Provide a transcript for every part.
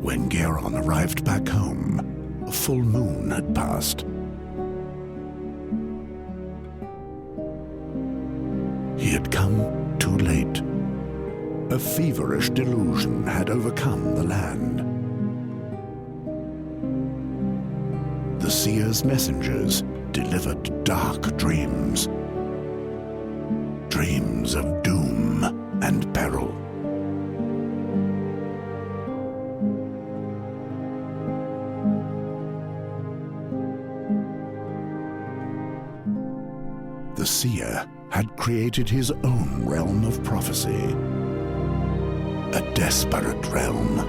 When Geron arrived back home, a full moon had passed. He had come too late. A feverish delusion had overcome the land. The seer's messengers delivered dark dreams. Dreams of doom and peril. The seer had created his own realm of prophecy. A desperate realm.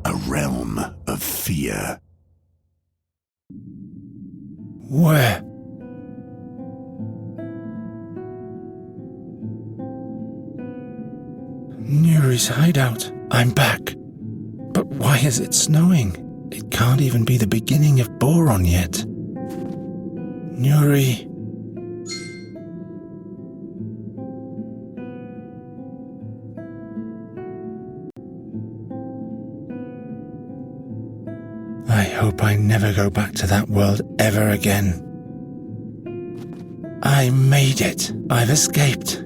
A realm of fear. Where? Nuri's hideout. I'm back. But why is it snowing? It can't even be the beginning of Boron yet. Nuri. I hope I never go back to that world ever again. I made it. I've escaped.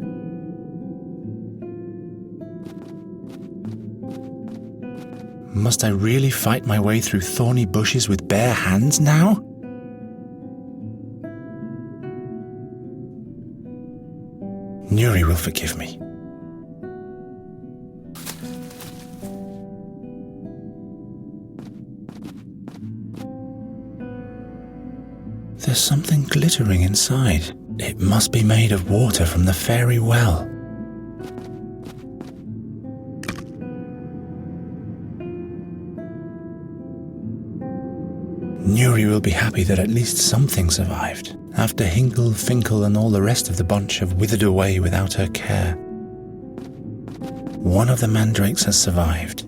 Must I really fight my way through thorny bushes with bare hands now? Nuri will forgive me. There's something glittering inside. It must be made of water from the fairy well. Nuri will be happy that at least something survived, after Hinkle, Finkel and all the rest of the bunch have withered away without her care. One of the mandrakes has survived.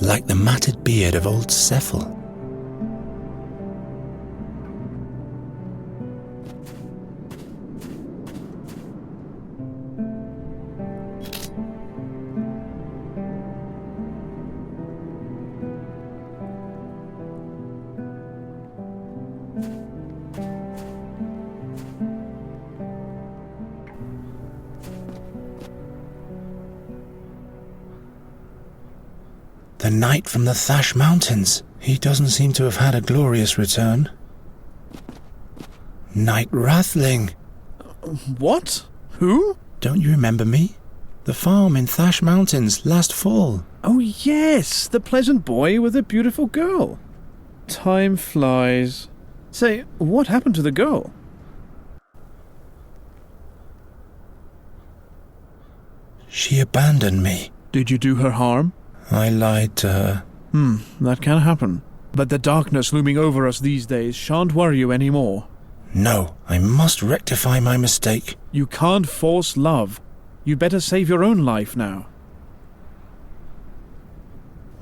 Like the matted beard of old Cephal. The knight from the Thash Mountains. He doesn't seem to have had a glorious return. Knight Rathling. What? Who? Don't you remember me? The farm in Thash Mountains last fall. Oh yes, the pleasant boy with the beautiful girl. Time flies. Say, what happened to the girl? She abandoned me. Did you do her harm? I lied to her. That can happen. But the darkness looming over us these days shan't worry you anymore. No, I must rectify my mistake. You can't force love. You'd better save your own life now.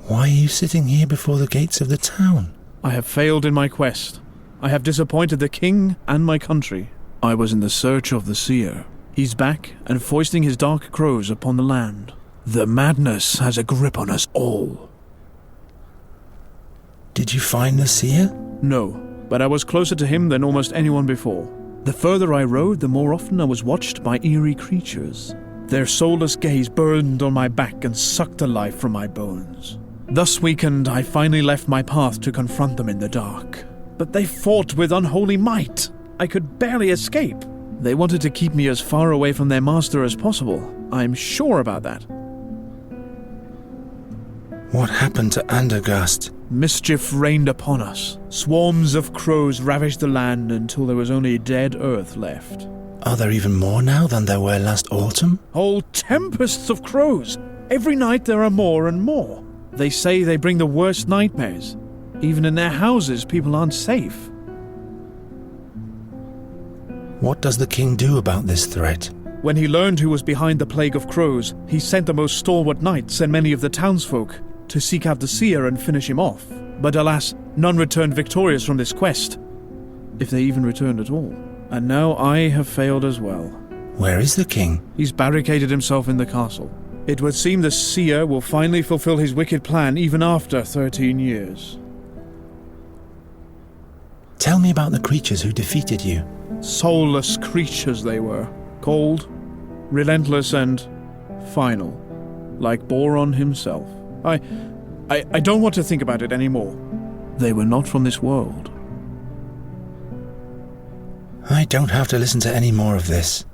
Why are you sitting here before the gates of the town? I have failed in my quest. I have disappointed the king and my country. I was in the search of the seer. He's back and foisting his dark crows upon the land. The madness has a grip on us all. Did you find the seer? No, but I was closer to him than almost anyone before. The further I rode, the more often I was watched by eerie creatures. Their soulless gaze burned on my back and sucked the life from my bones. Thus weakened, I finally left my path to confront them in the dark. But they fought with unholy might. I could barely escape. They wanted to keep me as far away from their master as possible. I'm sure about that. What happened to Andергаст? Mischief rained upon us. Swarms of crows ravaged the land until there was only dead earth left. Are there even more now than there were last autumn? Whole tempests of crows. Every night there are more and more. They say they bring the worst nightmares. Even in their houses, people aren't safe. What does the king do about this threat? When he learned who was behind the plague of crows, he sent the most stalwart knights and many of the townsfolk to seek out the seer and finish him off. But alas, none returned victorious from this quest, if they even returned at all. And now I have failed as well. Where is the king? He's barricaded himself in the castle. It would seem the seer will finally fulfill his wicked plan even after 13 years. Tell me about the creatures who defeated you. Soulless creatures they were. Cold, relentless, and final. Like Boron himself. I don't want to think about it anymore. They were not from this world. I don't have to listen to any more of this.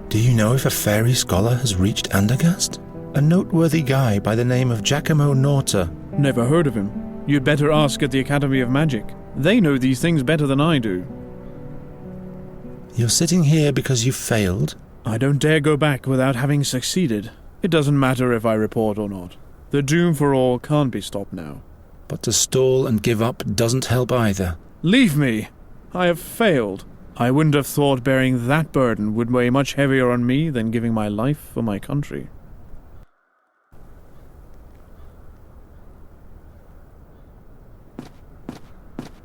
Do you know if a fairy scholar has reached Andергаст? A noteworthy guy by the name of Giacomo Norta. Never heard of him. You'd better ask at the Academy of Magic. They know these things better than I do. You're sitting here because you failed? I don't dare go back without having succeeded. It doesn't matter if I report or not. The doom for all can't be stopped now. But to stall and give up doesn't help either. Leave me! I have failed. I wouldn't have thought bearing that burden would weigh much heavier on me than giving my life for my country.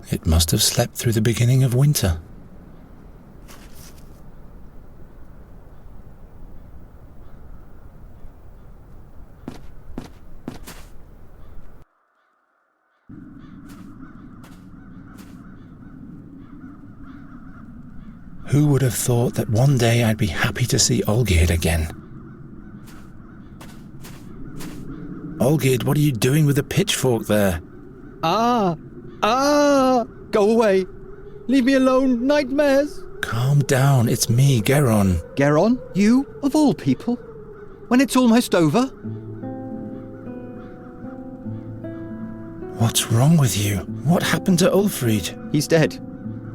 It must have slept through the beginning of winter. Who would have thought that one day I'd be happy to see Olgierd again? Olgierd, what are you doing with the pitchfork there? Go away. Leave me alone, nightmares. Calm down, it's me, Geron. Geron? You, of all people? When it's almost over? What's wrong with you? What happened to Ulfried? He's dead.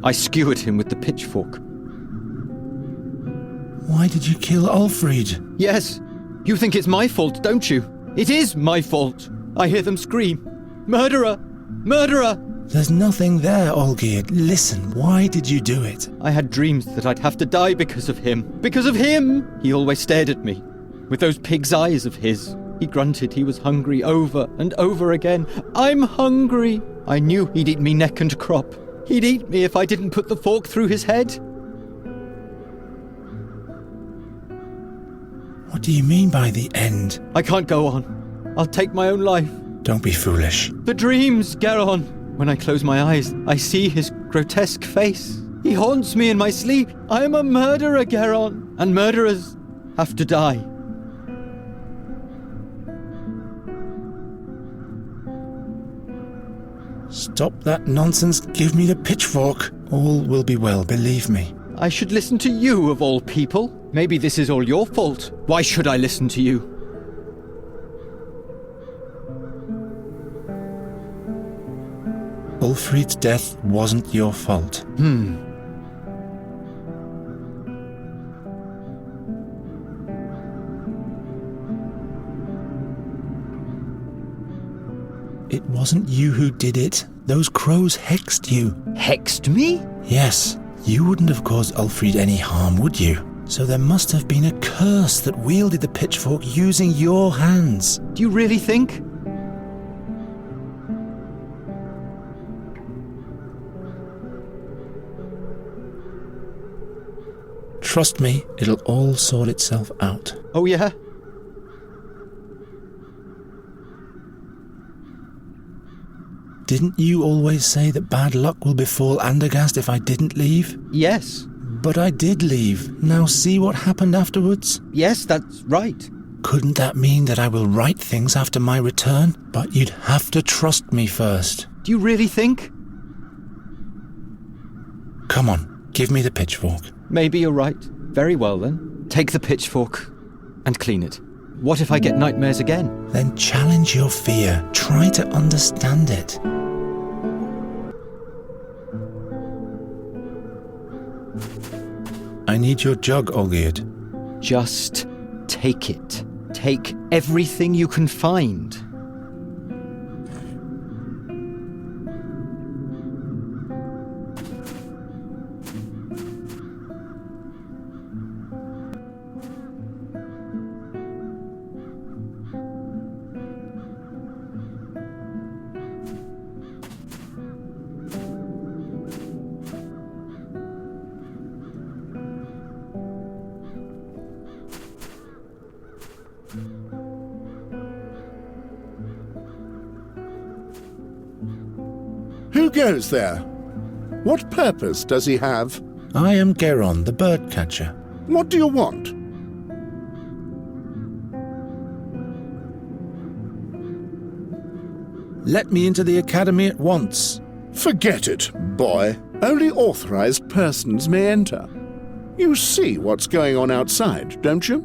I skewered him with the pitchfork. Why did you kill Ulfried? Yes. You think it's my fault, don't you? It is my fault. I hear them scream. Murderer! Murderer! There's nothing there, Olgierd. Listen, why did you do it? I had dreams that I'd have to die because of him. Because of him! He always stared at me. With those pig's eyes of his. He grunted he was hungry over and over again. I'm hungry! I knew he'd eat me neck and crop. He'd eat me if I didn't put the fork through his head. What do you mean by the end? I can't go on. I'll take my own life. Don't be foolish. The dreams, Geron! When I close my eyes, I see his grotesque face. He haunts me in my sleep. I am a murderer, Geron, and murderers have to die. Stop that nonsense. Give me the pitchfork. All will be well, believe me. I should listen to you, of all people. Maybe this is all your fault. Why should I listen to you? Ulfried's death wasn't your fault. It wasn't you who did it. Those crows hexed you. Hexed me? Yes. You wouldn't have caused Ulfried any harm, would you? So there must have been a curse that wielded the pitchfork using your hands. Do you really think? Trust me, it'll all sort itself out. Oh, yeah? Didn't you always say that bad luck will befall Andергаст if I didn't leave? Yes. But I did leave. Now see what happened afterwards? Yes, that's right. Couldn't that mean that I will right things after my return? But you'd have to trust me first. Do you really think? Come on, give me the pitchfork. Maybe you're right. Very well, then. Take the pitchfork and clean it. What if I get nightmares again? Then challenge your fear. Try to understand it. I need your jug, Olgierd. Just take it. Take everything you can find. Who goes there? What purpose does he have? I am Geron, the bird catcher. What do you want? Let me into the academy at once. Forget it, boy. Only authorized persons may enter. You see what's going on outside, don't you?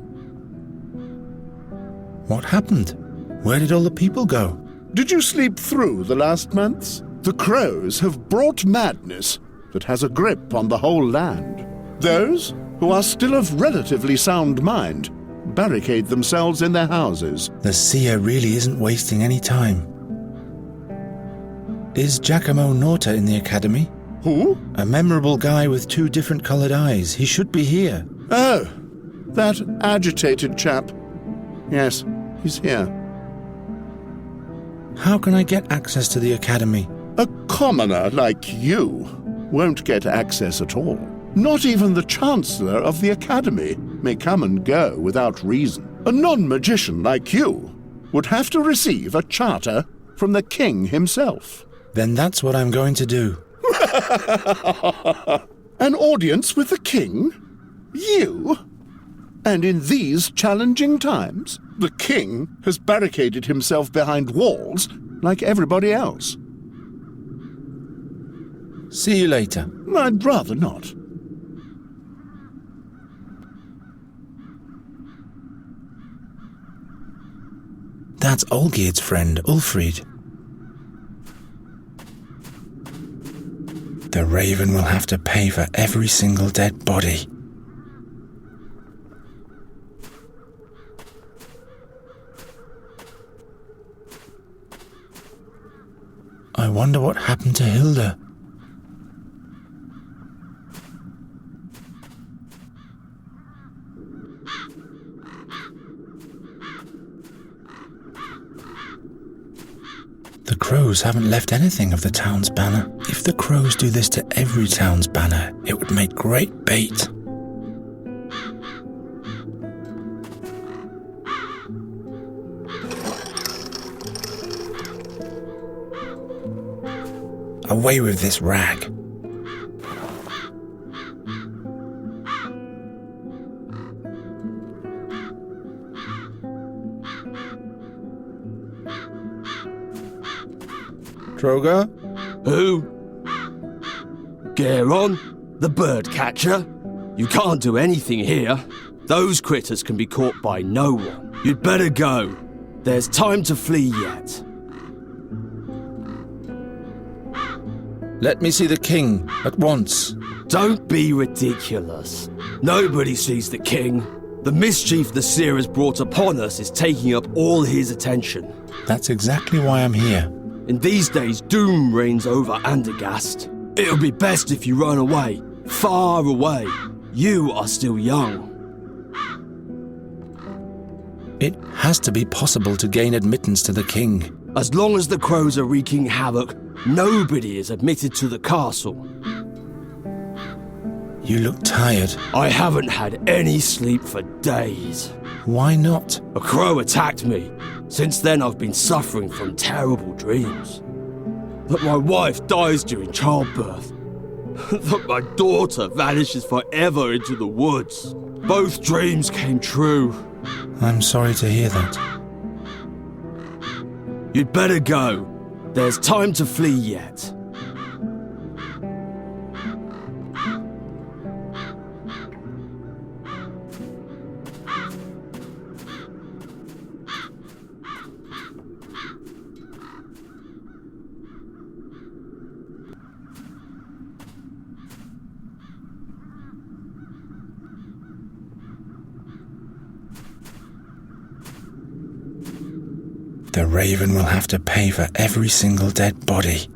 What happened? Where did all the people go? Did you sleep through the last months? The crows have brought madness that has a grip on the whole land. Those who are still of relatively sound mind barricade themselves in their houses. The seer really isn't wasting any time. Is Giacomo Norta in the academy? Who? A memorable guy with 2 different coloured eyes. He should be here. Oh, that agitated chap. Yes, he's here. How can I get access to the academy? A commoner like you won't get access at all. Not even the Chancellor of the Academy may come and go without reason. A non-magician like you would have to receive a charter from the king himself. Then that's what I'm going to do. An audience with the king? You? And in these challenging times, the king has barricaded himself behind walls like everybody else. See you later. I'd rather not. That's Olgierd's friend, Ulfried. The Raven will have to pay for every single dead body. I wonder what happened to Hilda. The crows haven't left anything of the town's banner. If the crows do this to every town's banner, it would make great bait. Away with this rag. Droga? Who? Geron, the bird catcher? You can't do anything here. Those critters can be caught by no one. You'd better go. There's time to flee yet. Let me see the king at once. Don't be ridiculous. Nobody sees the king. The mischief the seer has brought upon us is taking up all his attention. That's exactly why I'm here. In these days, doom reigns over Andергаст. It'll be best if you run away. Far away. You are still young. It has to be possible to gain admittance to the king. As long as the crows are wreaking havoc, nobody is admitted to the castle. You look tired. I haven't had any sleep for days. Why not? A crow attacked me. Since then I've been suffering from terrible dreams. That my wife dies during childbirth. That my daughter vanishes forever into the woods. Both dreams came true. I'm sorry to hear that. You'd better go. There's time to flee yet. raven will have to pay for every single dead body.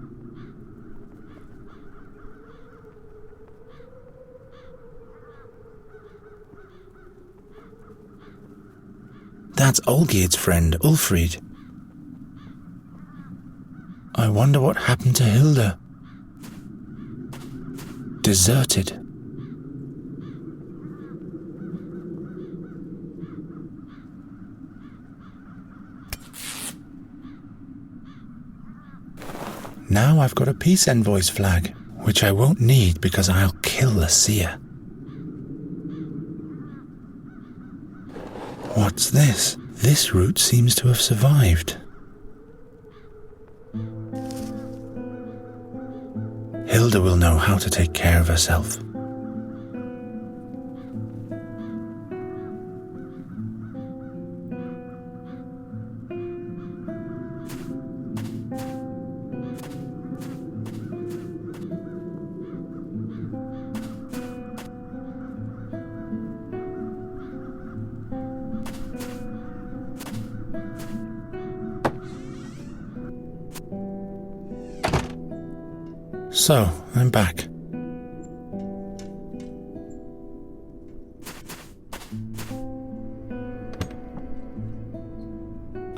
That's Olgierd's friend, Ulfried. I wonder what happened to Hilda. Deserted. Now I've got a peace envoy's flag, which I won't need because I'll kill the seer. What's this? This route seems to have survived. Hilda will know how to take care of herself. So, I'm back.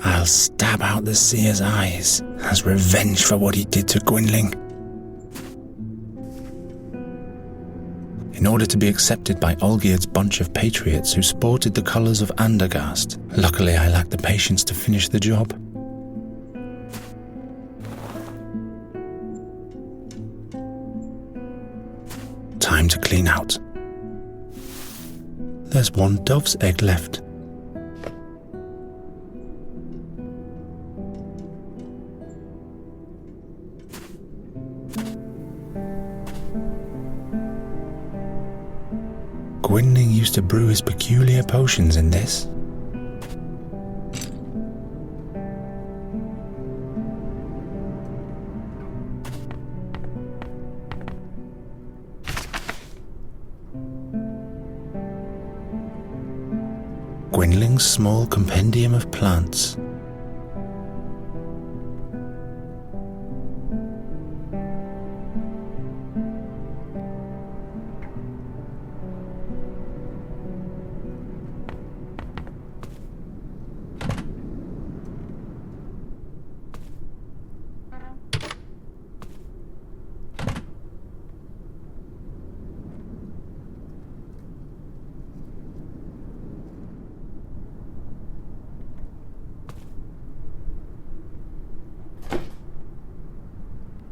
I'll stab out the seer's eyes as revenge for what he did to Gwynling. In order to be accepted by Olgierd's bunch of patriots who sported the colours of Andергаст, luckily I lacked the patience to finish the job. Time to clean out. There's one dove's egg left. Gwynling used to brew his peculiar potions in this. Gwynling's small compendium of plants.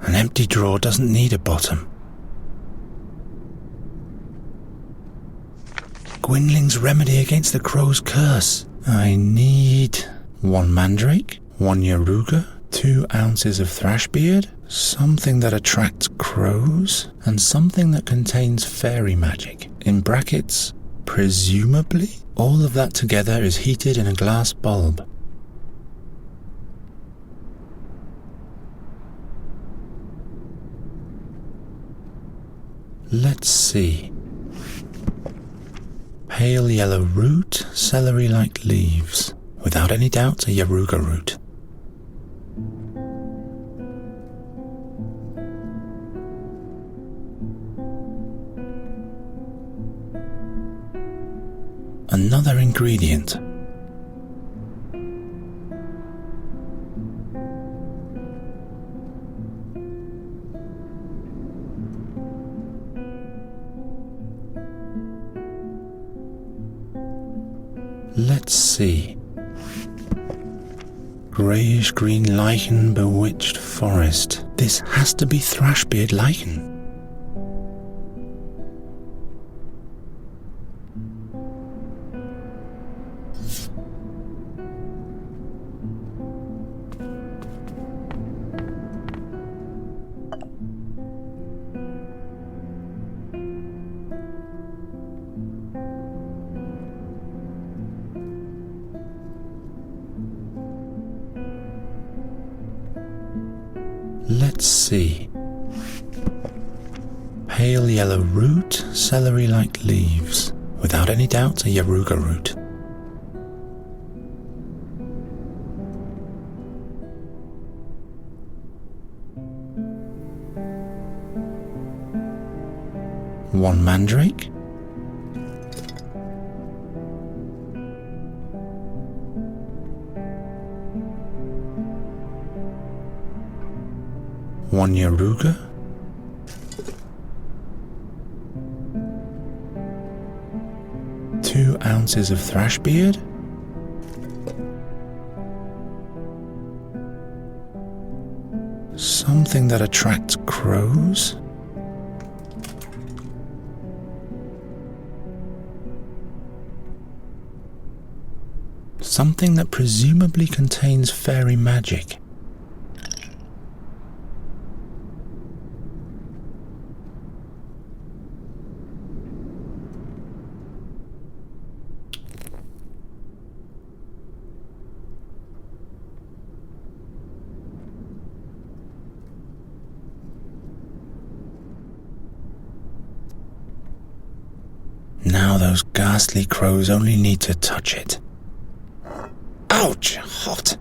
An empty drawer doesn't need a bottom. Gwynling's remedy against the crow's curse. I need 1 mandrake, 1 yaruga, 2 ounces of thrashbeard, something that attracts crows, and something that contains fairy magic. In brackets, presumably, all of that together is heated in a glass bulb. Let's see. Pale yellow root, celery-like leaves. Without any doubt, a yaruga root. Another ingredient. Let's see. Greyish-green lichen bewitched forest. This has to be thrashbeard lichen. Let's see. Pale yellow root, celery-like leaves. Without any doubt, a yaruga root. One mandrake. One yaruga. Two ounces of thrash beard. Something that attracts crows. Something that presumably contains fairy magic. Now those ghastly crows only need to touch it. Ouch! Hot!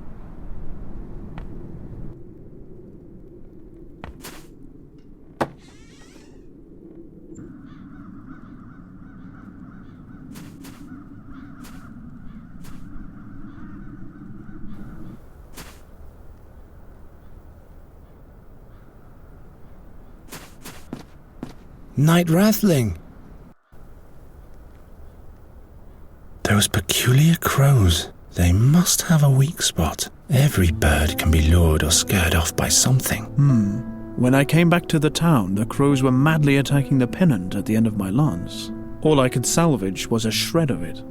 Night Wrathling! Those peculiar crows. They must have a weak spot. Every bird can be lured or scared off by something. When I came back to the town, the crows were madly attacking the pennant at the end of my lance. All I could salvage was a shred of it.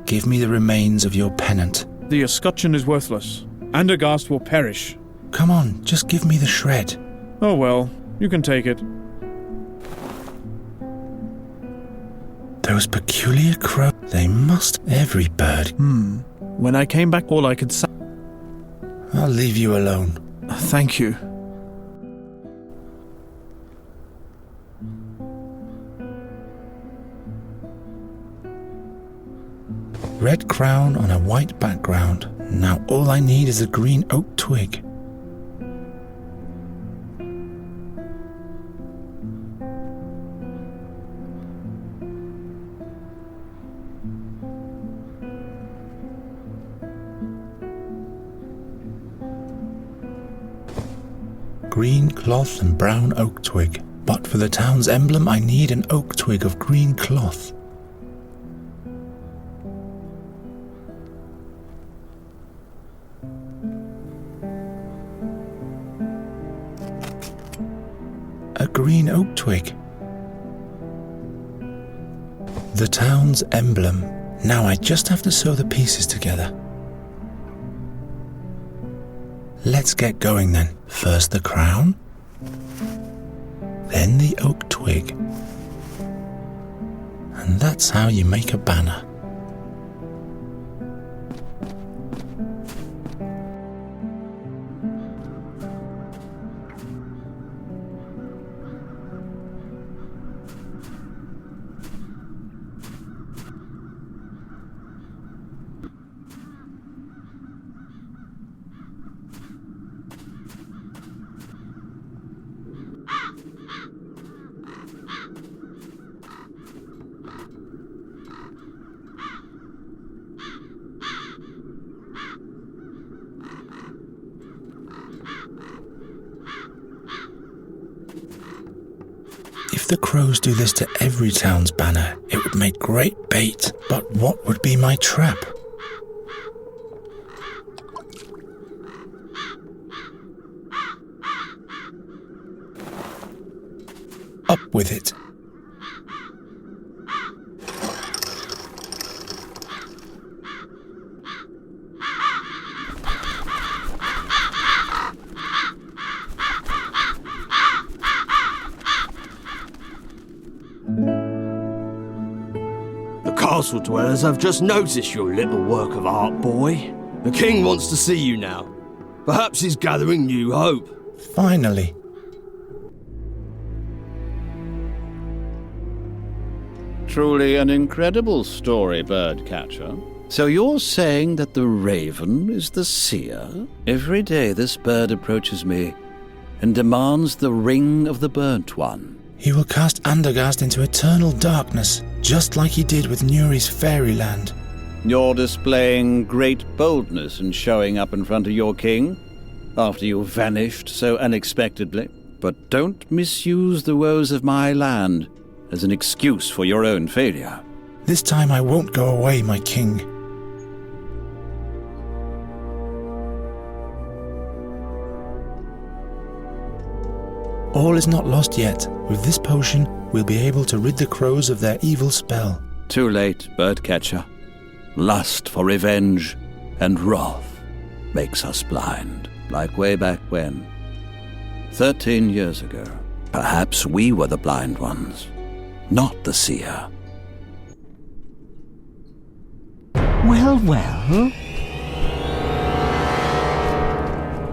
Give me the remains of your pennant. The escutcheon is worthless. Andергаст will perish. Come on, just give me the shred. Oh well, you can take it. Those peculiar crows. They must. Every bird. When I came back, all I could I'll leave you alone. Thank you. Red crown on a white background. Now all I need is a green oak twig. Green cloth and brown oak twig. But for the town's emblem, I need an oak twig of green cloth. A green oak twig. The town's emblem. Now I just have to sew the pieces together. Let's get going then. First the crown, then the oak twig. And that's how you make a banner. If the crows do this to every town's banner, it would make great bait. But what would be my trap? Up with it. Castle dwellers have just noticed your little work of art, boy. The king wants to see you now. Perhaps he's gathering new hope. Finally. Truly an incredible story, birdcatcher. So you're saying that the raven is the seer? Every day this bird approaches me, and demands the ring of the burnt one. He will cast Andергаст into eternal darkness, just like he did with Nuri's fairyland. You're displaying great boldness in showing up in front of your king after you vanished so unexpectedly. But don't misuse the woes of my land as an excuse for your own failure. This time I won't go away, my king. All is not lost yet. With this potion, we'll be able to rid the crows of their evil spell. Too late, birdcatcher. Lust for revenge and wrath makes us blind, like way back when. 13 years ago. Perhaps we were the blind ones, not the seer. Well, well.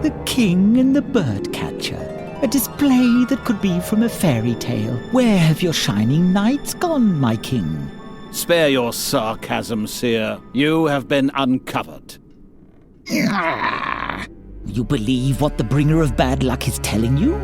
The King and the Birdcatcher. A display that could be from a fairy tale. Where have your shining knights gone, my king? Spare your sarcasm, seer. You have been uncovered. You believe what the bringer of bad luck is telling you?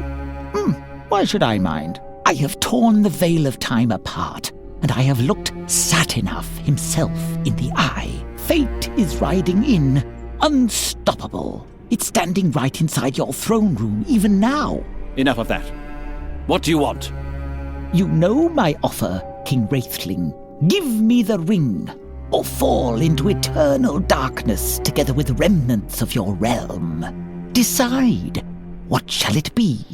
Why should I mind? I have torn the veil of time apart, and I have looked Satinav himself in the eye. Fate is riding in, unstoppable. It's standing right inside your throne room, even now. Enough of that. What do you want? You know my offer, King Wraithling. Give me the ring, or fall into eternal darkness together with remnants of your realm. Decide. What shall it be?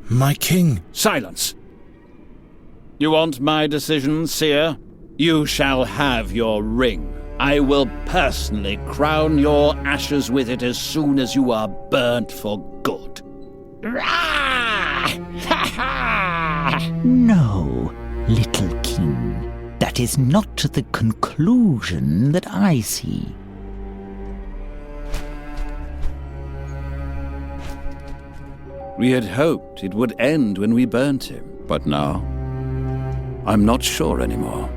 My king. Silence. You want my decision, seer? You shall have your ring. I will personally crown your ashes with it as soon as you are burnt for good. No, little king. That is not the conclusion that I see. We had hoped it would end when we burnt him, but now I'm not sure anymore.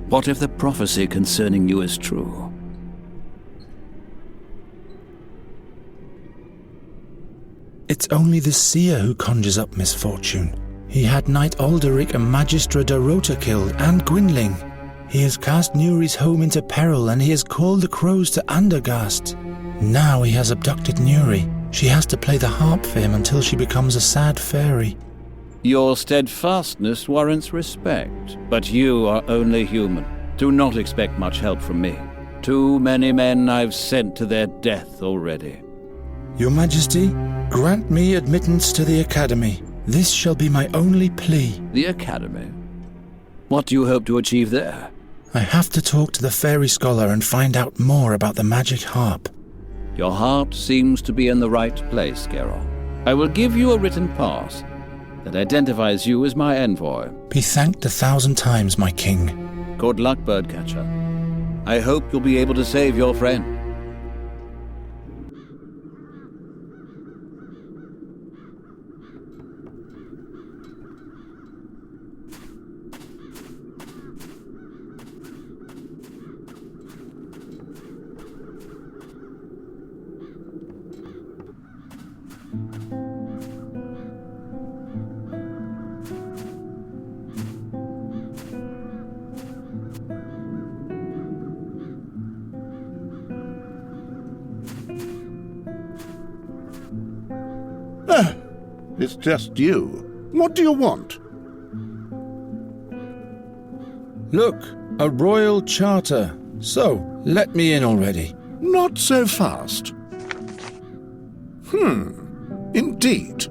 What if the prophecy concerning you is true? It's only the seer who conjures up misfortune. He had Knight Alderic and Magistra Dorota killed, and Gwynling. He has cast Nuri's home into peril, and he has called the crows to Andергаст. Now he has abducted Nuri. She has to play the harp for him until she becomes a sad fairy. Your steadfastness warrants respect, but you are only human. Do not expect much help from me. Too many men I've sent to their death already. Your Majesty, grant me admittance to the Academy. This shall be my only plea. The Academy? What do you hope to achieve there? I have to talk to the fairy scholar and find out more about the magic harp. Your heart seems to be in the right place, Geralt. I will give you a written pass that identifies you as my envoy. Be thanked 1,000 times, my king. Good luck, Birdcatcher. I hope you'll be able to save your friend. It's just you. What do you want? Look, a royal charter. So, let me in already. Not so fast. Indeed.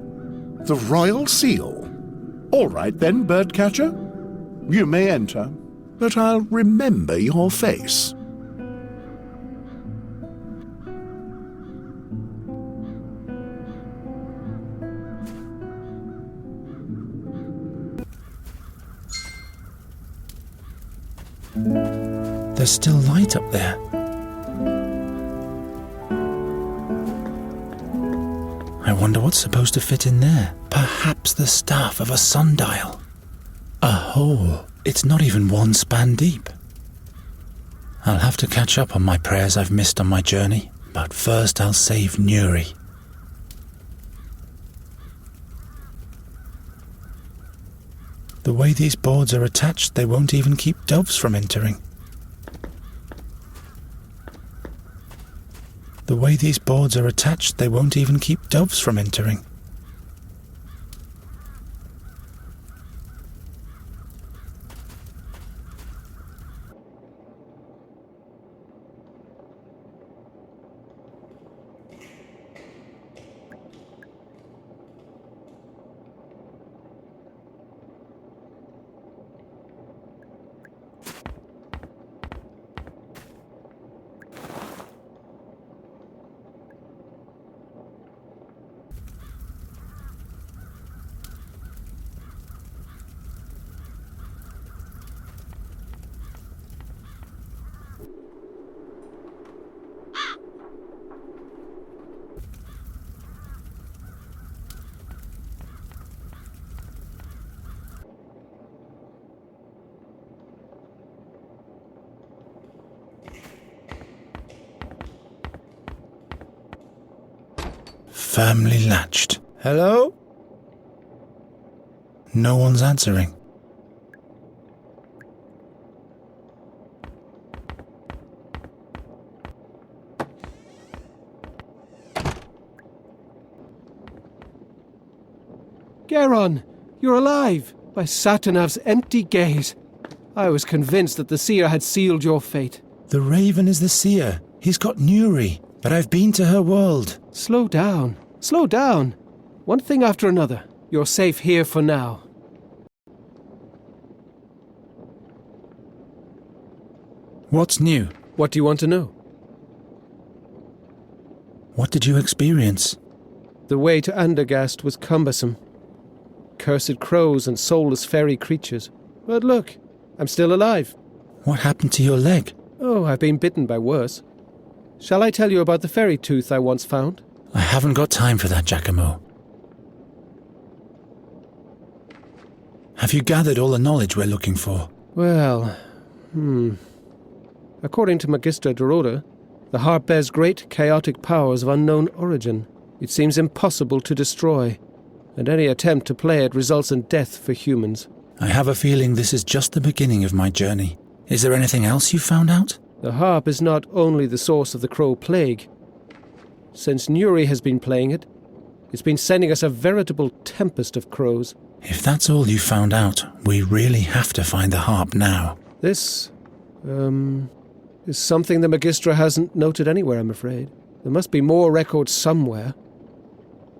The royal seal. All right then, Birdcatcher. You may enter, but I'll remember your face. There's still light up there. I wonder what's supposed to fit in there. Perhaps the staff of a sundial. A hole. It's not even one span deep. I'll have to catch up on my prayers I've missed on my journey, but first I'll save Nuri. The way these boards are attached, they won't even keep doves from entering. The way these boards are attached, they won't even keep doves from entering. Firmly latched. Hello? No one's answering. Geron, you're alive! By Satinav's empty gaze. I was convinced that the seer had sealed your fate. The raven is the seer. He's got Nuri, but I've been to her world. Slow down. Slow down. One thing after another. You're safe here for now. What's new? What do you want to know? What did you experience? The way to Andергаст was cumbersome. Cursed crows and soulless fairy creatures. But look, I'm still alive. What happened to your leg? Oh, I've been bitten by worse. Shall I tell you about the fairy tooth I once found? I haven't got time for that, Giacomo. Have you gathered all the knowledge we're looking for? Well, According to Magister Dorota, the harp bears great chaotic powers of unknown origin. It seems impossible to destroy, and any attempt to play it results in death for humans. I have a feeling this is just the beginning of my journey. Is there anything else you found out? The harp is not only the source of the crow plague. Since Nuri has been playing it, it's been sending us a veritable tempest of crows. If that's all you found out, we really have to find the harp now. This, is something the Magistra hasn't noted anywhere, I'm afraid. There must be more records somewhere.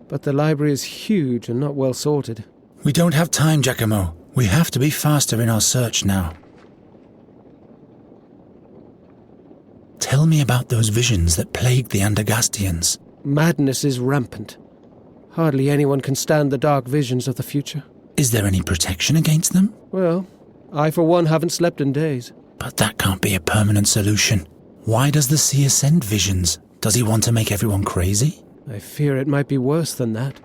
But the library is huge and not well sorted. We don't have time, Giacomo. We have to be faster in our search now. Tell me about those visions that plagued the Andерgastians. Madness is rampant. Hardly anyone can stand the dark visions of the future. Is there any protection against them? Well, I for one haven't slept in days. But that can't be a permanent solution. Why does the seer send visions? Does he want to make everyone crazy? I fear it might be worse than that.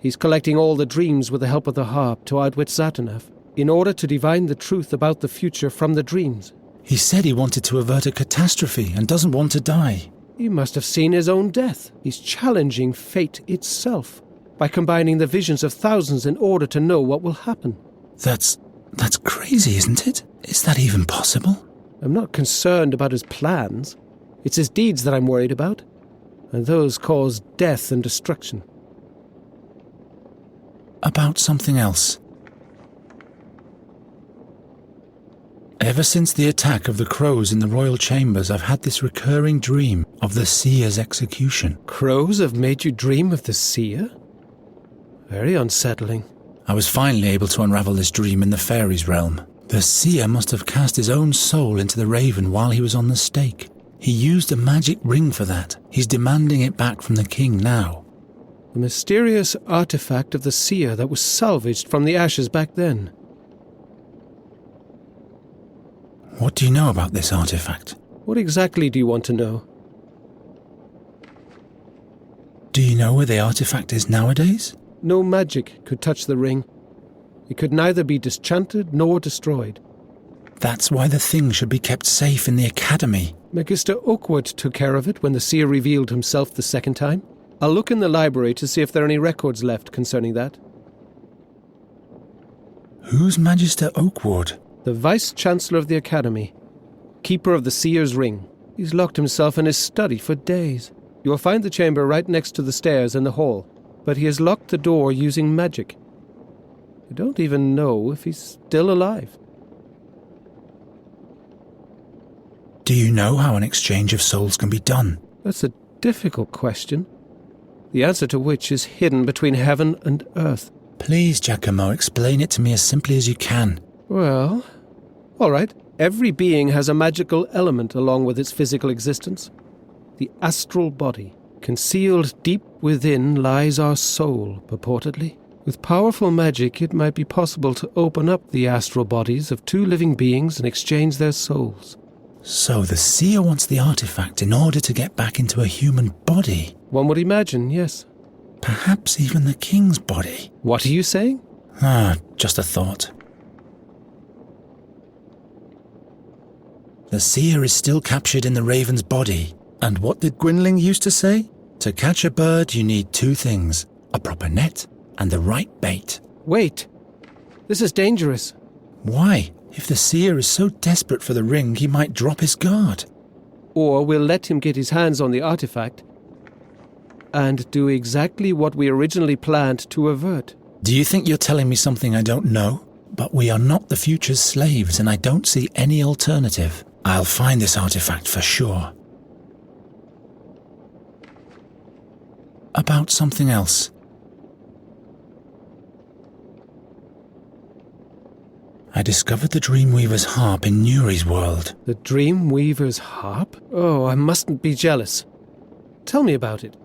He's collecting all the dreams with the help of the harp to outwit Satinav, in order to divine the truth about the future from the dreams. He said he wanted to avert a catastrophe and doesn't want to die. He must have seen his own death. He's challenging fate itself by combining the visions of thousands in order to know what will happen. That's crazy, isn't it? Is that even possible? I'm not concerned about his plans. It's his deeds that I'm worried about, and those cause death and destruction. About something else. Ever since the attack of the crows in the royal chambers, I've had this recurring dream of the seer's execution. Crows have made you dream of the seer? Very unsettling. I was finally able to unravel this dream in the fairies' realm. The seer must have cast his own soul into the raven while he was on the stake. He used a magic ring for that. He's demanding it back from the king now. The mysterious artifact of the seer that was salvaged from the ashes back then. What do you know about this artifact? What exactly do you want to know? Do you know where the artifact is nowadays? No magic could touch the ring. It could neither be disenchanted nor destroyed. That's why the thing should be kept safe in the academy. Magister Oakwood took care of it when the seer revealed himself the second time. I'll look in the library to see if there are any records left concerning that. Who's Magister Oakwood? The Vice-Chancellor of the Academy. Keeper of the Seer's Ring. He's locked himself in his study for days. You will find the chamber right next to the stairs in the hall, but he has locked the door using magic. I don't even know if he's still alive. Do you know how an exchange of souls can be done? That's a difficult question, the answer to which is hidden between heaven and earth. Please, Giacomo, explain it to me as simply as you can. Well, all right. Every being has a magical element along with its physical existence. The astral body. Concealed deep within lies our soul, purportedly. With powerful magic, it might be possible to open up the astral bodies of two living beings and exchange their souls. So the seer wants the artifact in order to get back into a human body? One would imagine, yes. Perhaps even the king's body? What are you saying? Just a thought. The seer is still captured in the raven's body. And what did Gwynling used to say? To catch a bird, you need two things. A proper net and the right bait. Wait. This is dangerous. Why? If the seer is so desperate for the ring, he might drop his guard. Or we'll let him get his hands on the artifact and do exactly what we originally planned to avert. Do you think you're telling me something I don't know? But we are not the future's slaves, and I don't see any alternative. I'll find this artifact for sure. About something else. I discovered the Dreamweaver's harp in Nuri's world. The Dreamweaver's harp? Oh, I mustn't be jealous. Tell me about it.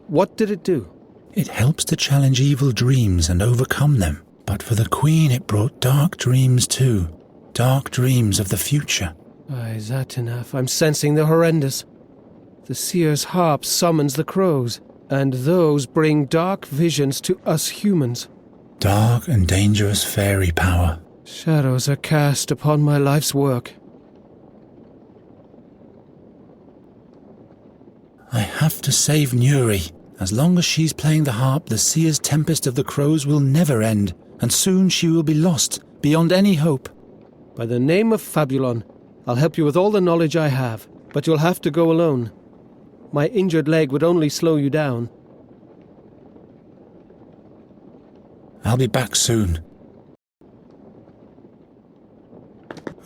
What did it do? It helps to challenge evil dreams and overcome them. But for the Queen it brought dark dreams too. Dark dreams of the future. Aye, Satinav, I'm sensing the horrendous. The seer's harp summons the crows, and those bring dark visions to us humans. Dark and dangerous fairy power. Shadows are cast upon my life's work. I have to save Nuri. As long as she's playing the harp, the seer's tempest of the crows will never end, and soon she will be lost, beyond any hope. By the name of Fabulon, I'll help you with all the knowledge I have, but you'll have to go alone. My injured leg would only slow you down. I'll be back soon.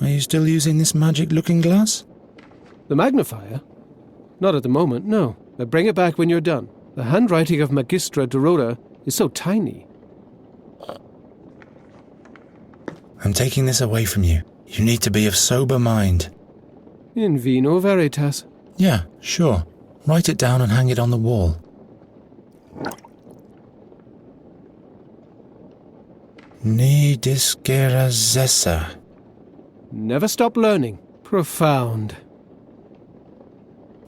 Are you still using this magic looking glass? The magnifier? Not at the moment, no. But bring it back when you're done. The handwriting of Magistra Dorota is so tiny. I'm taking this away from you. You need to be of sober mind. In vino veritas. Yeah, sure. Write it down and hang it on the wall. Ni discera zessa. Never stop learning. Profound.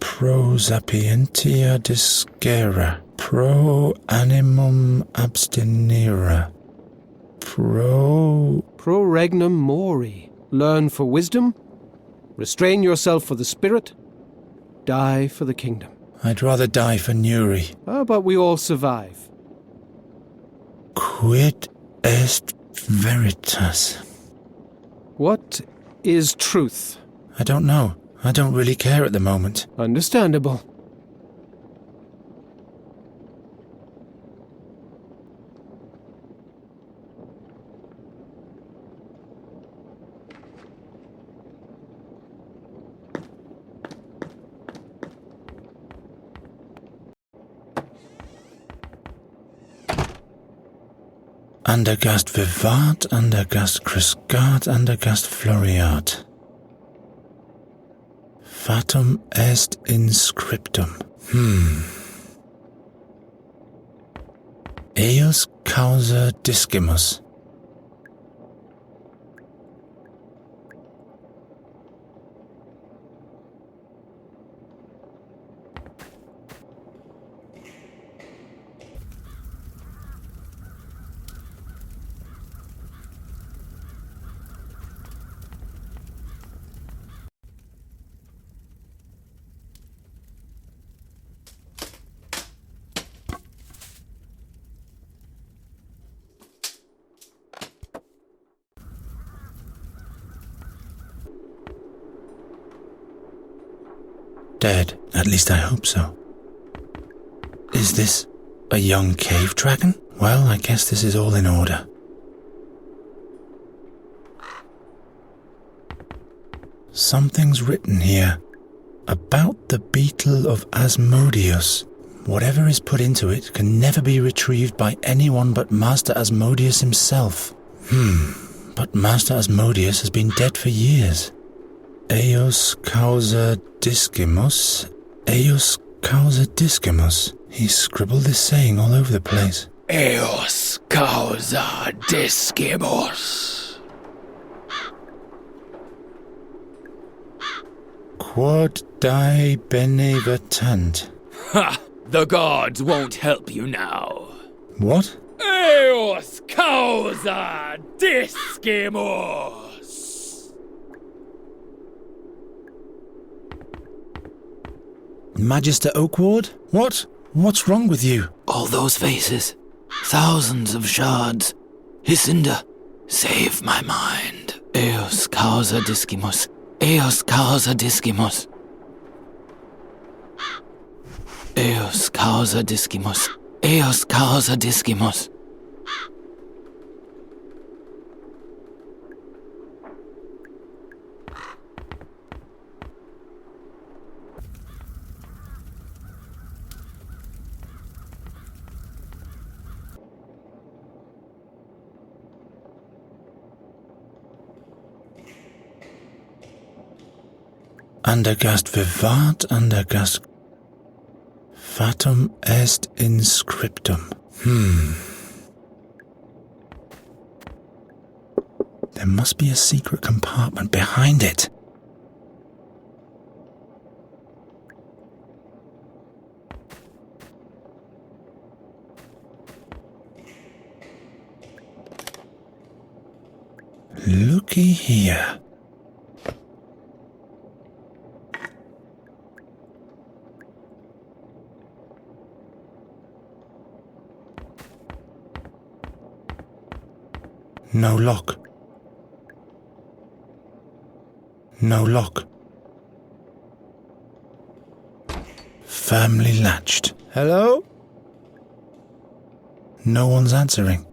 Pro sapientia discera. Pro animum abstinera. Pro regnum mori. Learn for wisdom. Restrain yourself for the spirit. Die for the kingdom. I'd rather die for Nuri. How about we all survive? Quid est veritas? What is truth? I don't know. I don't really care at the moment. Understandable. Andegast vivat, Andegast crescat, Andegast floriat. Fatum est in scriptum. Eius causa discimus. fed. At least I hope so. Is this a young cave dragon? Well, I guess this is all in order. Something's written here about the beetle of Asmodeus. Whatever is put into it can never be retrieved by anyone but Master Asmodeus himself. But Master Asmodeus has been dead for years. Eos causa discimus. Eos causa discimus. He scribbled this saying all over the place. Eos causa discimus. Quod die benevertant. Ha! The gods won't help you now. What? Eos causa discimus. Magister Oakward? What? What's wrong with you? All those faces, thousands of shards. Hisinda, save my mind. Eos causa discimus. Eos causa discimus. Eos causa discimus. Eos causa discimus. Andegast vivat, Andegast fatum est inscriptum. There must be a secret compartment behind it. Looky here. No lock. No lock. Firmly latched. Hello? No one's answering.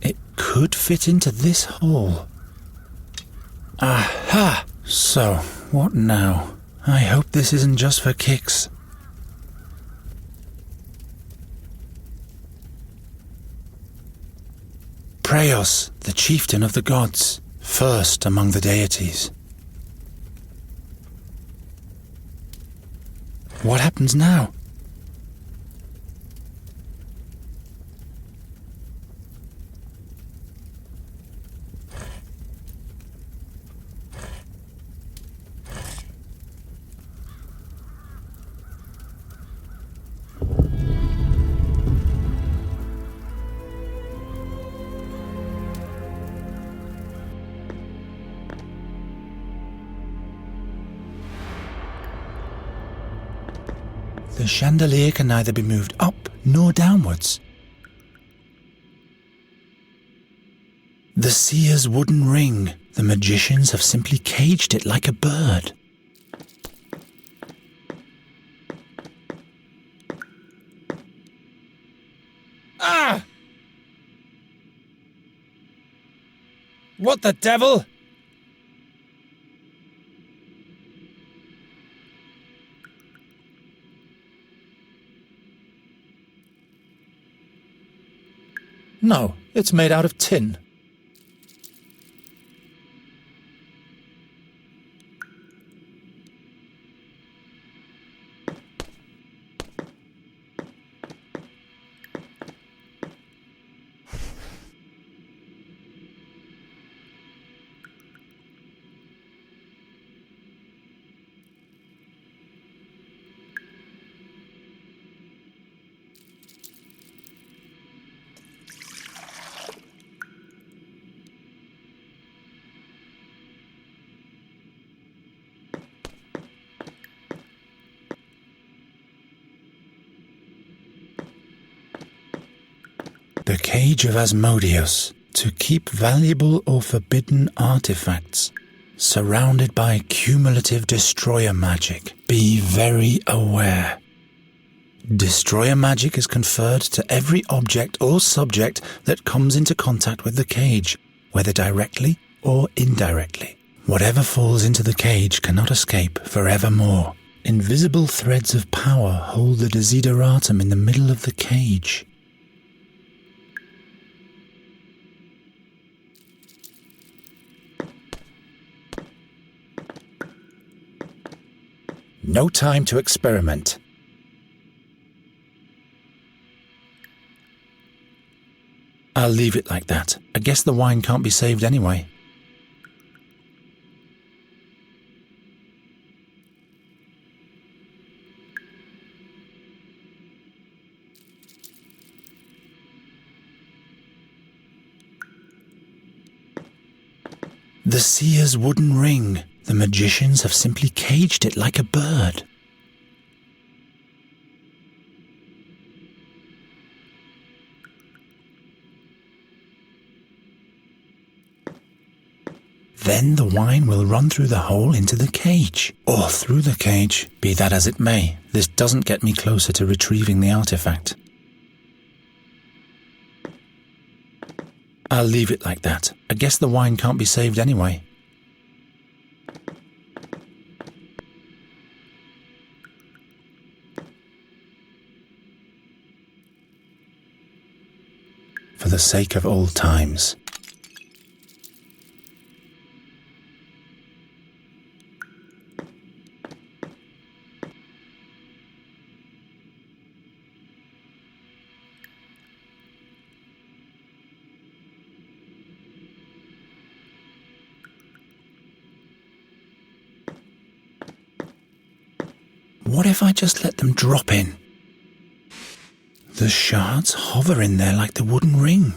It could fit into this hole. Aha! So, what now? I hope this isn't just for kicks. Preos, the chieftain of the gods, first among the deities. What happens now? The chandelier can neither be moved up nor downwards. The seer's wooden ring. The magicians have simply caged it like a bird. Ah! What the devil? No, it's made out of tin. Cage of Asmodeus. To keep valuable or forbidden artifacts. Surrounded by cumulative destroyer magic. Be very aware. Destroyer magic is conferred to every object or subject that comes into contact with the cage, whether directly or indirectly. Whatever falls into the cage cannot escape forevermore. Invisible threads of power hold the desideratum in the middle of the cage. No time to experiment. I'll leave it like that. I guess the wine can't be saved anyway. The seer's wooden ring. The magicians have simply caged it like a bird. Then the wine will run through the hole into the cage, or through the cage. Be that as it may, this doesn't get me closer to retrieving the artifact. I'll leave it like that. I guess the wine can't be saved anyway. For the sake of old times. What if I just let them drop in? The shards hover in there like the wooden ring.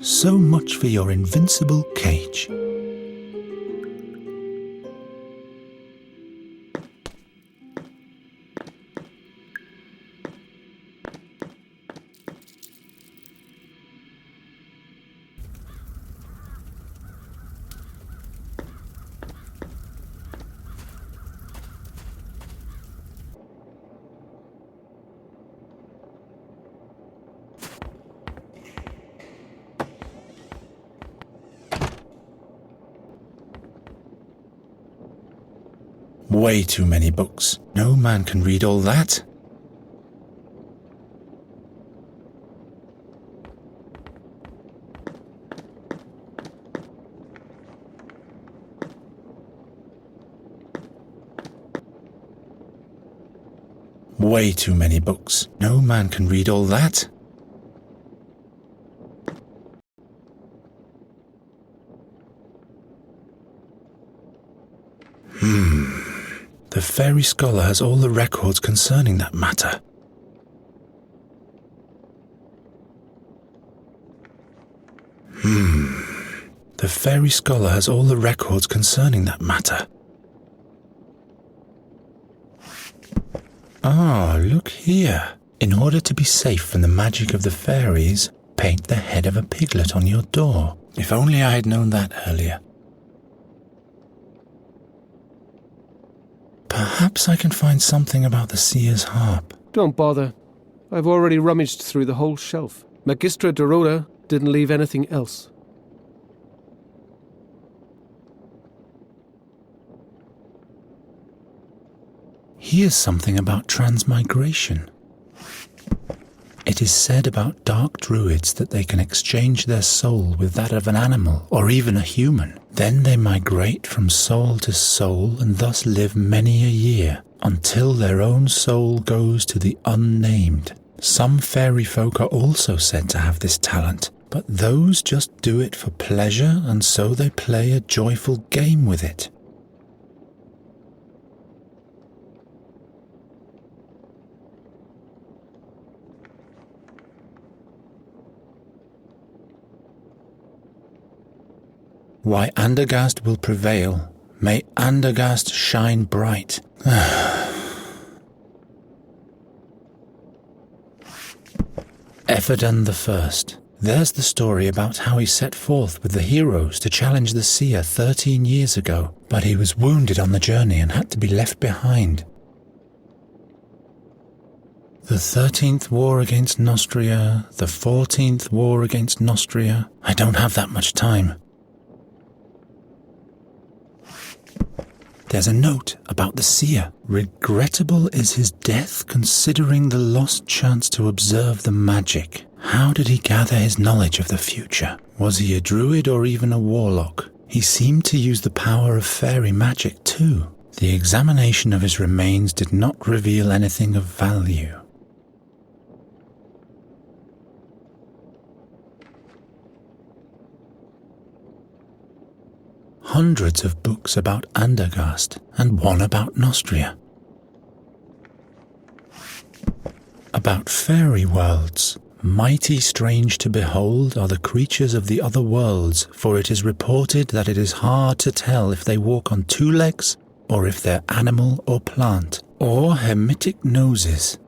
So much for your invincible cage. Way too many books. No man can read all that. Way too many books. No man can read all that. The fairy scholar has all the records concerning that matter. The fairy scholar has all the records concerning that matter. Ah, look here. In order to be safe from the magic of the fairies, paint the head of a piglet on your door. If only I had known that earlier. Perhaps I can find something about the seer's harp. Don't bother. I've already rummaged through the whole shelf. Magistra Dorota didn't leave anything else. Here's something about transmigration. It is said about dark druids that they can exchange their soul with that of an animal or even a human. Then they migrate from soul to soul and thus live many a year. until their own soul goes to the unnamed. Some fairy folk are also said to have this talent, but those just do it for pleasure, and so they play a joyful game with it. Why Andергаст will prevail. May Andергаст shine bright. Эффердан the First. There's the story about how he set forth with the heroes to challenge the seer 13 years ago, but he was wounded on the journey and had to be left behind. The 13th war against Нострия, the 14th war against Нострия. I don't have that much time. There's a note about the seer. Regrettable is his death, considering the lost chance to observe the magic. How did he gather his knowledge of the future? Was he a druid or even a warlock? He seemed to use the power of fairy magic too. The examination of his remains did not reveal anything of value. Hundreds of books about Андергаст and one about Нострия. About fairy worlds. Mighty strange to behold are the creatures of the other worlds, for it is reported that it is hard to tell if they walk on two legs, or if they're animal or plant, or hermetic noses.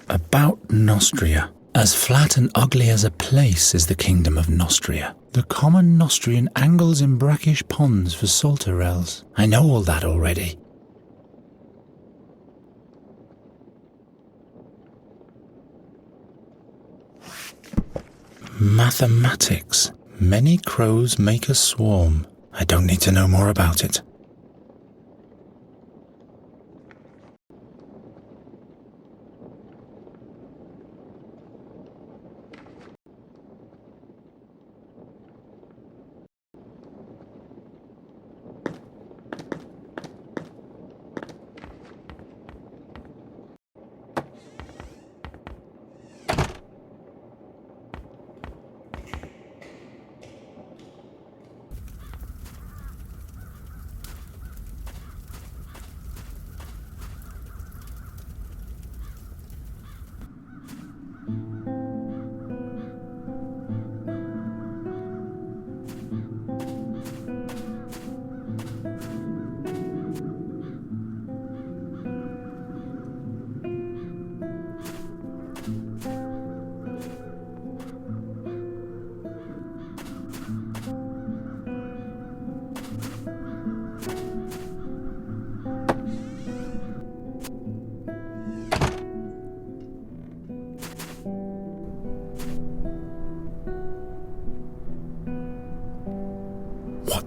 About Нострия. As flat and ugly as a place is the kingdom of Нострия. The common Nostrian angles in brackish ponds for salterelles. I know all that already. Mathematics. Many crows make a swarm. I don't need to know more about it.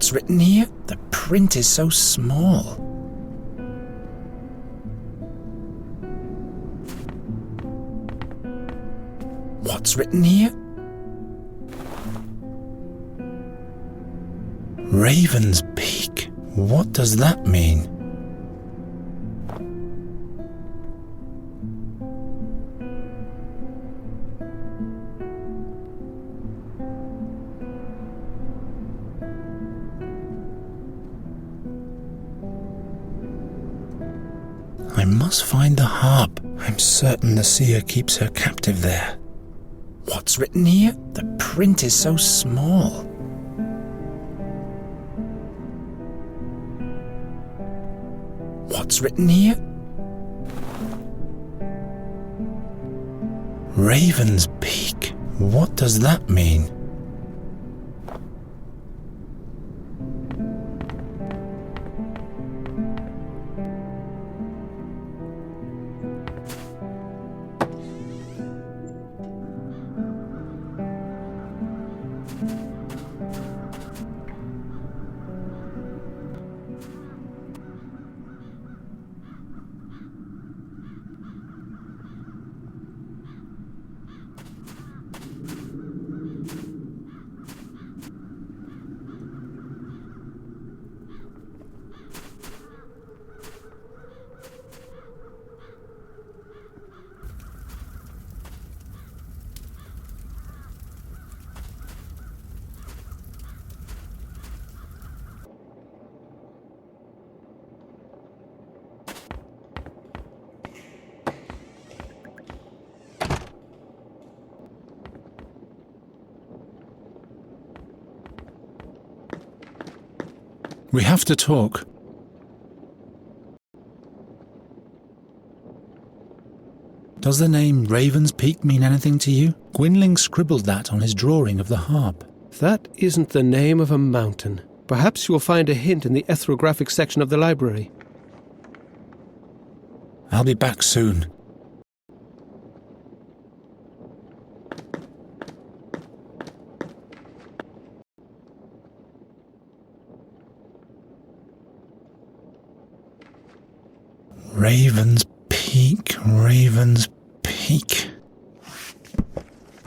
What's written here? The print is so small. What's written here? Raven's Peak. What does that mean? I must find the harp. I'm certain the seer keeps her captive there. What's written here? The print is so small. What's written here? Raven's Peak. What does that mean? We have to talk. Does the name Raven's Peak mean anything to you? Gwynling scribbled that on his drawing of the harp. That isn't the name of a mountain. Perhaps you'll find a hint in the ethnographic section of the library. I'll be back soon. Raven's Peak, Raven's Peak.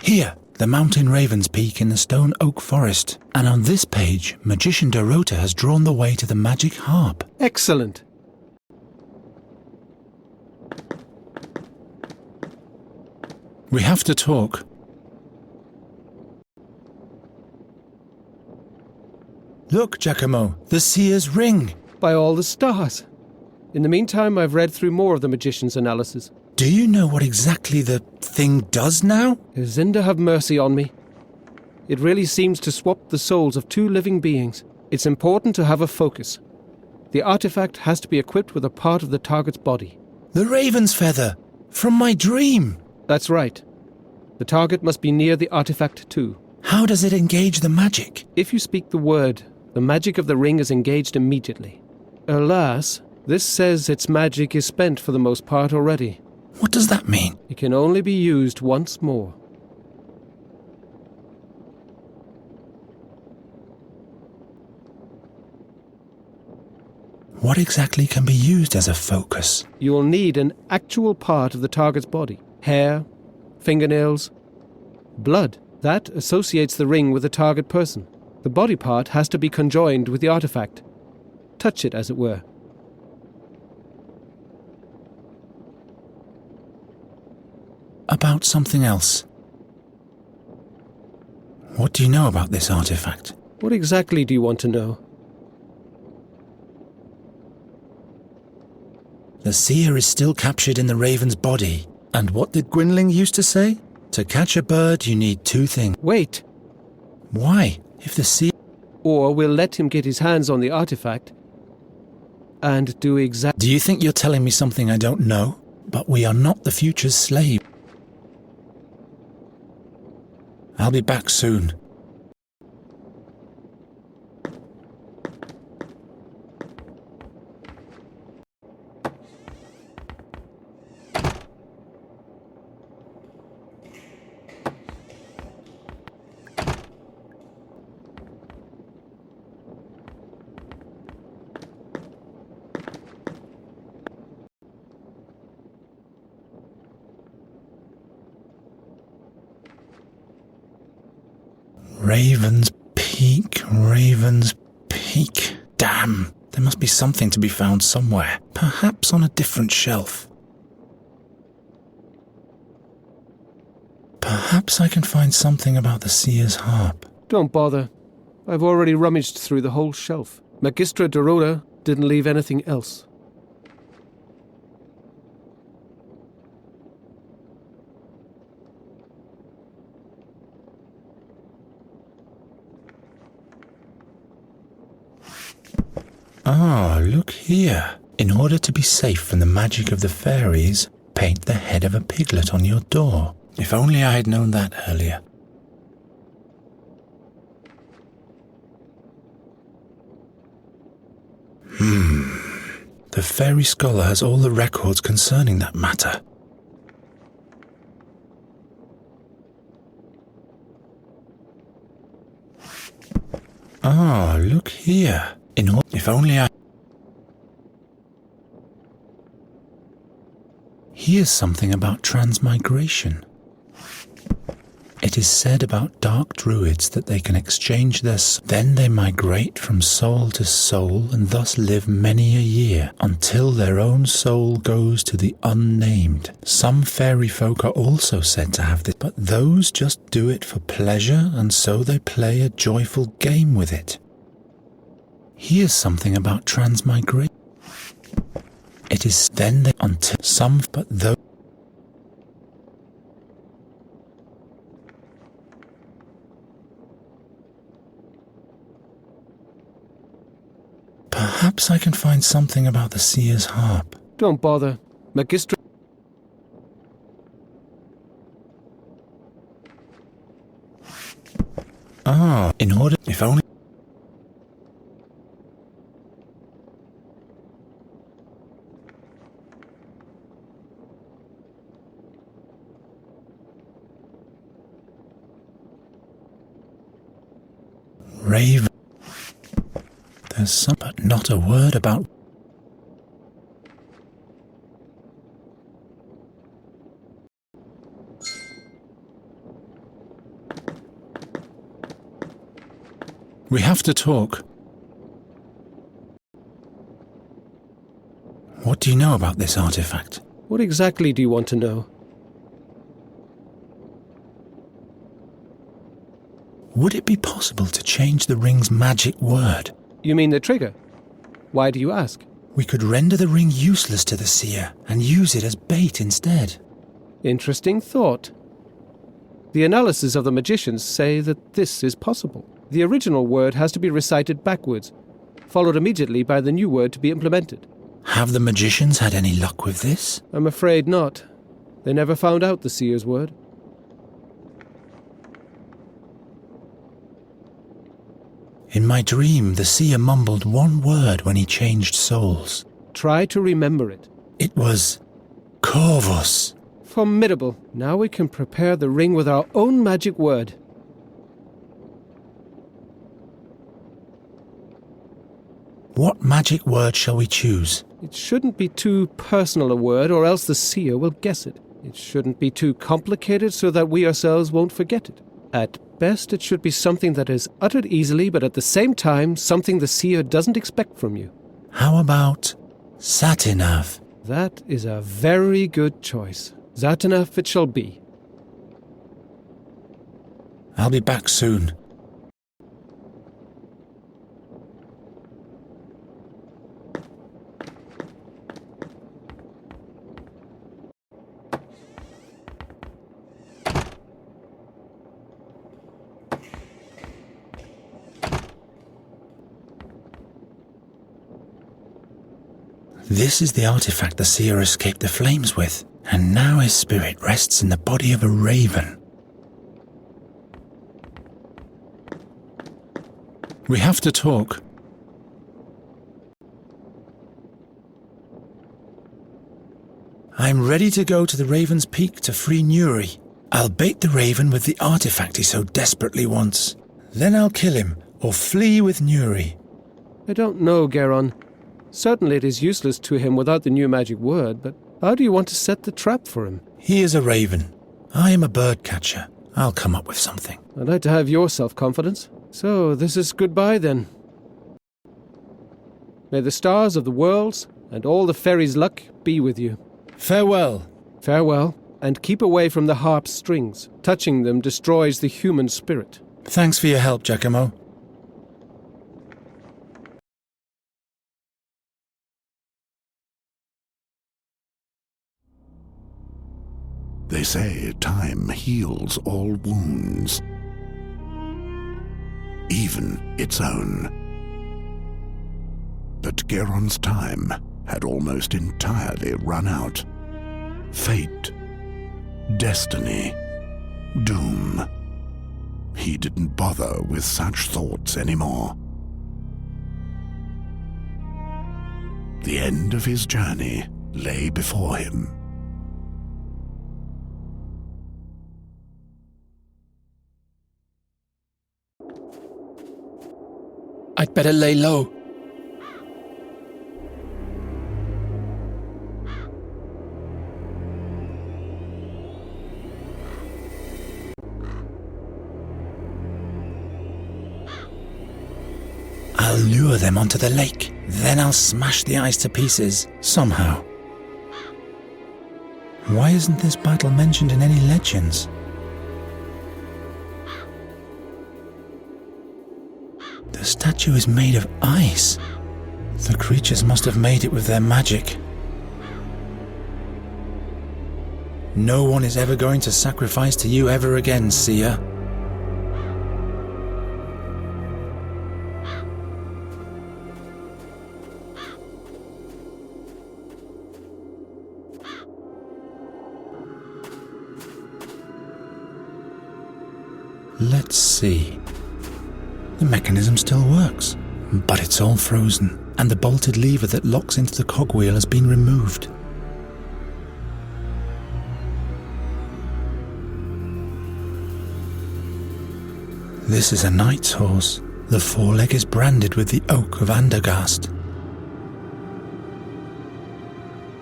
Here, the mountain Raven's Peak in the stone oak forest. And on this page, Magician Dorota has drawn the way to the magic harp. Excellent. We have to talk. Look, Giacomo, the seer's ring. By all the stars. In the meantime, I've read through more of the magician's analysis. Do you know what exactly the thing does now? Zinda have mercy on me. It really seems to swap the souls of two living beings. It's important to have a focus. The artifact has to be equipped with a part of the target's body. The raven's feather! From my dream! That's right. The target must be near the artifact too. How does it engage the magic? If you speak the word, the magic of the ring is engaged immediately. Alas, this says its magic is spent for the most part already. What does that mean? It can only be used once more. What exactly can be used as a focus? You'll need an actual part of the target's body. Hair, fingernails, blood. That associates the ring with the target person. The body part has to be conjoined with the artifact. Touch it, as it were. About something else. What do you know about this artifact? What exactly do you want to know? The seer is still captured in the raven's body. And what did Gwynling used to say? To catch a bird, you need two things. Wait! Why? If the seer... Or we'll let him get his hands on the artifact and do exactly... Do you think you're telling me something I don't know? But we are not the future's slave. I'll be back soon. Raven's Peak, Raven's Peak. Damn, there must be something to be found somewhere. Perhaps on a different shelf. Perhaps I can find something about the seer's harp. Don't bother. I've already rummaged through the whole shelf. Magistra Dorota didn't leave anything else. Ah, look here. In order to be safe from the magic of the fairies, paint the head of a piglet on your door. If only I had known that earlier. The fairy scholar has all the records concerning that matter. Ah, look here. If only I... Here's something about transmigration. It is said about dark druids that they can exchange their... Then they migrate from soul to soul and thus live many a year until their own soul goes to the unnamed. Some fairy folk are also said to have this, but those just do it for pleasure and so they play a joyful game with it. Here's something about transmigration. It is then they until some, but though. Perhaps I can find something about the seer's harp. Don't bother. Magistra... Ah, in order... If only... Raven. There's some, but not a word about... We have to talk. What do you know about this artifact? What exactly do you want to know? Would it be possible to change the ring's magic word? You mean the trigger? Why do you ask? We could render the ring useless to the seer and use it as bait instead. Interesting thought. The analysis of the magicians say that this is possible. The original word has to be recited backwards, followed immediately by the new word to be implemented. Have the magicians had any luck with this? I'm afraid not. They never found out the seer's word. In my dream, the seer mumbled one word when he changed souls. Try to remember it. It was... Corvus. Formidable. Now we can prepare the ring with our own magic word. What magic word shall we choose? It shouldn't be too personal a word, or else the seer will guess it. It shouldn't be too complicated so that we ourselves won't forget it. At best, it should be something that is uttered easily, but at the same time, something the seer doesn't expect from you. How about Satinav? That is a very good choice. Satinav it shall be. I'll be back soon. This is the artifact the seer escaped the flames with, and now his spirit rests in the body of a raven. We have to talk. I'm ready to go to the Raven's Peak to free Nuri. I'll bait the raven with the artifact he so desperately wants. Then I'll kill him, or flee with Nuri. I don't know, Geron. Certainly it is useless to him without the new magic word, but how do you want to set the trap for him? He is a raven. I am a bird catcher. I'll come up with something. I'd like to have your self-confidence. So, this is goodbye then. May the stars of the worlds and all the fairies' luck be with you. Farewell. Farewell, and keep away from the harp's strings. Touching them destroys the human spirit. Thanks for your help, Giacomo. They say time heals all wounds, even its own. But Geron's time had almost entirely run out. Fate, destiny, doom. He didn't bother with such thoughts anymore. The end of his journey lay before him. I'd better lay low. I'll lure them onto the lake. Then I'll smash the ice to pieces, somehow. Why isn't this battle mentioned in any legends? The statue is made of ice. The creatures must have made it with their magic. No one is ever going to sacrifice to you ever again, seer. Let's see. The mechanism still works, but it's all frozen, and the bolted lever that locks into the cogwheel has been removed. This is a knight's horse. The foreleg is branded with the oak of Andергаст.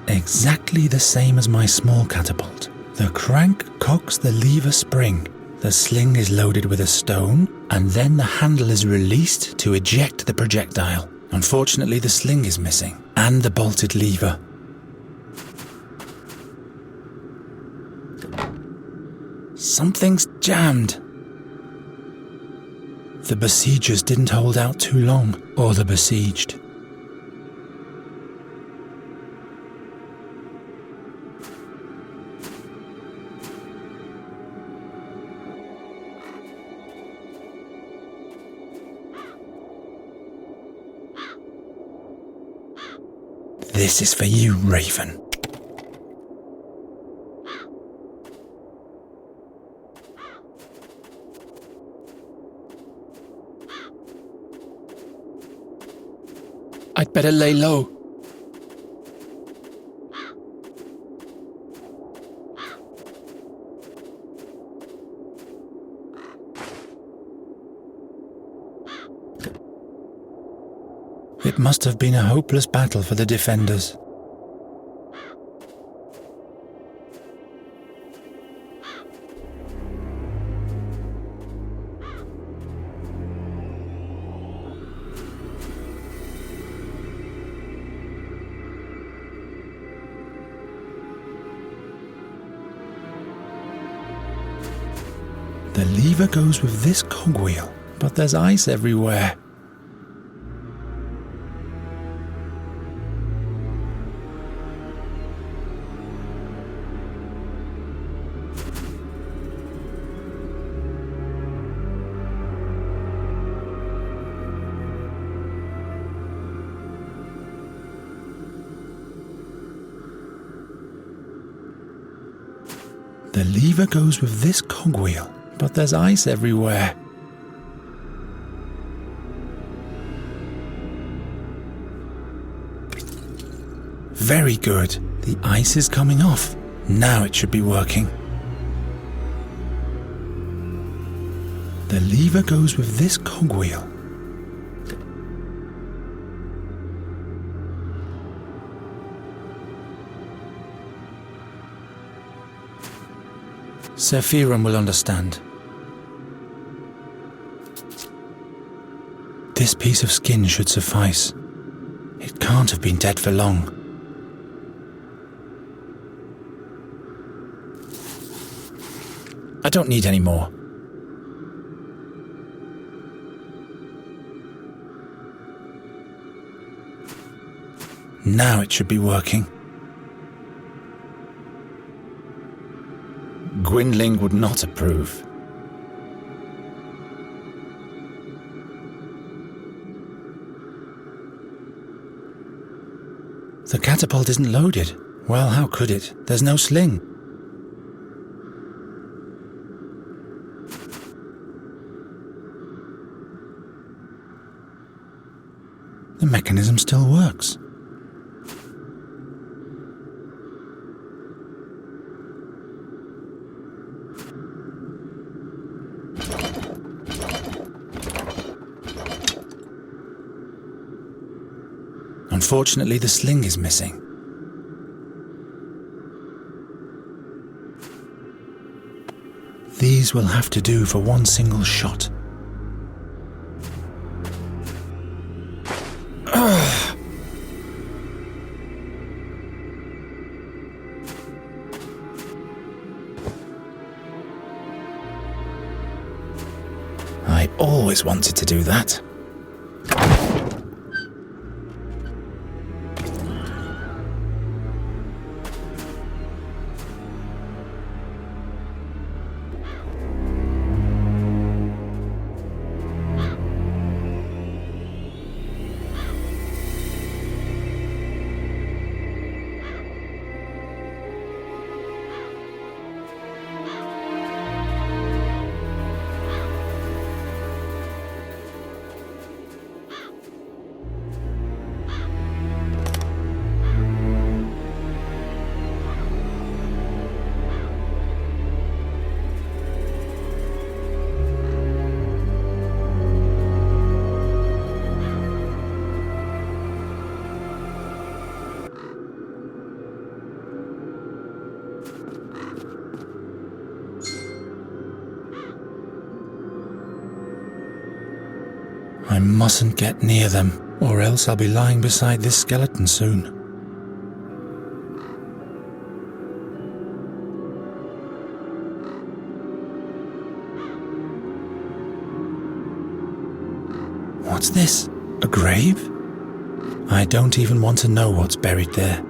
Exactly the same as my small catapult. The crank cocks the lever spring. The sling is loaded with a stone, and then the handle is released to eject the projectile. Unfortunately, the sling is missing, and the bolted lever. Something's jammed. The besiegers didn't hold out too long, or the besieged. This is for you, Raven. I'd better lay low. It must have been a hopeless battle for the defenders. The lever goes with this cogwheel, but there's ice everywhere. The lever goes with this cogwheel, but there's ice everywhere. Very good. The ice is coming off. Now it should be working. The lever goes with this cogwheel. Sephiram will understand. This piece of skin should suffice. It can't have been dead for long. I don't need any more. Now it should be working. Gwynling would not approve. The catapult isn't loaded. Well, how could it? There's no sling. The mechanism still works. Unfortunately, the sling is missing. These will have to do for one single shot. I always wanted to do that. mustn't get near them, or else I'll be lying beside this skeleton soon. What's this? A grave? I don't even want to know what's buried there.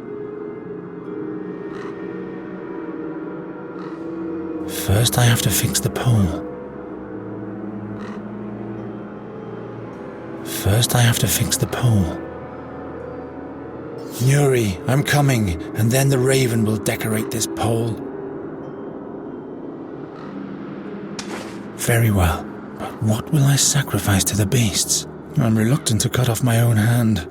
First I have to fix the pole. Nuri, I'm coming, and then the raven will decorate this pole. Very well, but what will I sacrifice to the beasts? I'm reluctant to cut off my own hand.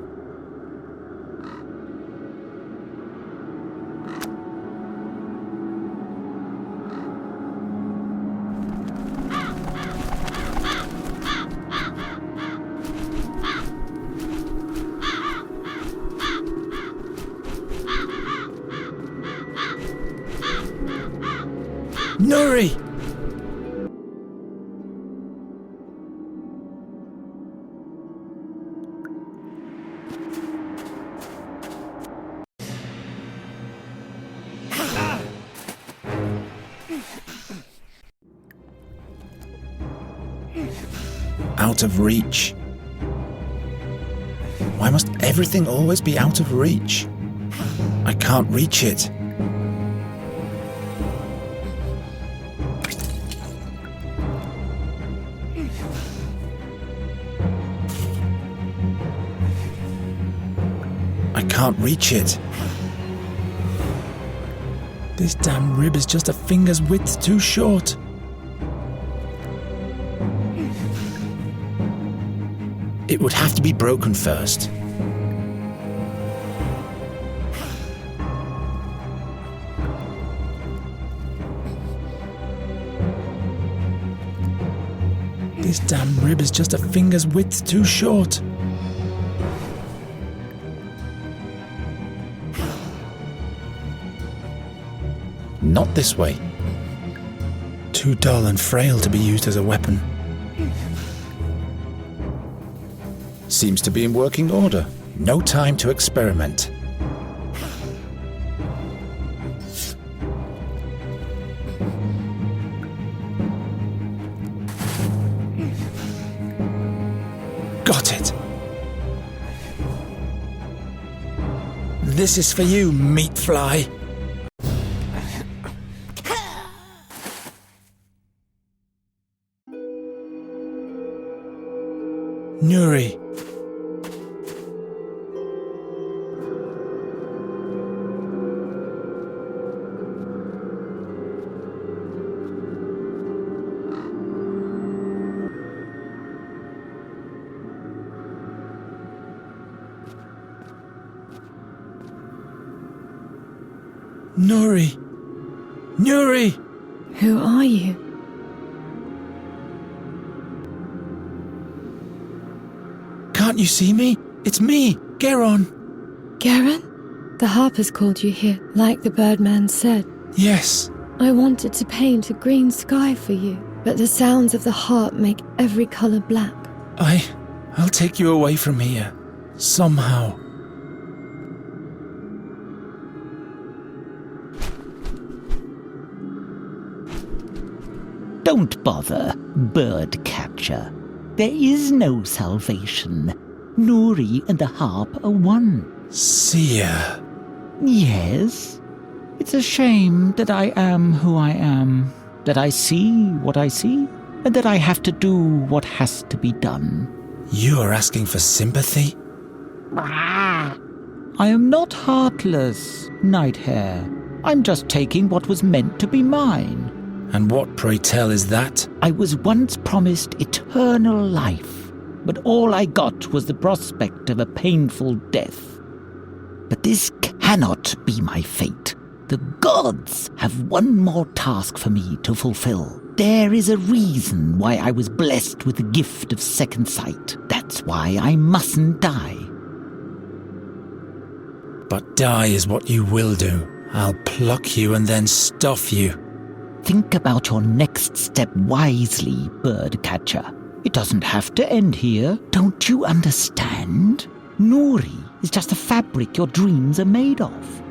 Nuri! Out of reach. Why must everything always be out of reach? I can't reach it. I can't reach it. This damn rib is just a finger's width too short. It would have to be broken first. This damn rib is just a finger's width too short. Not this way. Too dull and frail to be used as a weapon. Seems to be in working order. No time to experiment. Got it. This is for you, meat fly. Nuri. Nuri! Nuri! Who are you? Can't you see me? It's me, Geron. Geron? The harpers called you here, like the birdman said. Yes. I wanted to paint a green sky for you, but the sounds of the harp make every colour black. I'll take you away from here. Somehow. Don't bother, bird catcher. There is no salvation. Nuri and the harp are one. Seer. Yes. It's a shame that I am who I am, that I see what I see, and that I have to do what has to be done. You are asking for sympathy? I am not heartless, Nighthare. I'm just taking what was meant to be mine. And what, pray tell, is that? I was once promised eternal life, but all I got was the prospect of a painful death. But this cannot be my fate. The gods have one more task for me to fulfill. There is a reason why I was blessed with the gift of second sight. That's why I mustn't die. But die is what you will do. I'll pluck you and then stuff you. Think about your next step wisely, bird catcher. It doesn't have to end here. Don't you understand? Nuri is just a fabric your dreams are made of.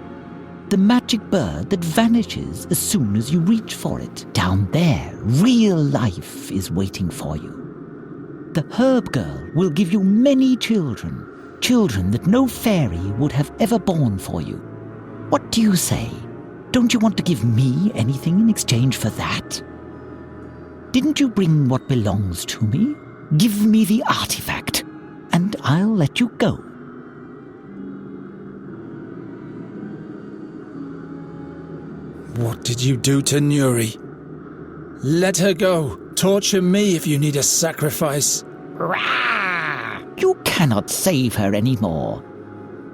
The magic bird that vanishes as soon as you reach for it. Down there, real life is waiting for you. The herb girl will give you many children. Children that no fairy would have ever born for you. What do you say? Don't you want to give me anything in exchange for that? Didn't you bring what belongs to me? Give me the artifact, and I'll let you go. What did you do to Nuri? Let her go. Torture me if you need a sacrifice. Rah! You cannot save her anymore.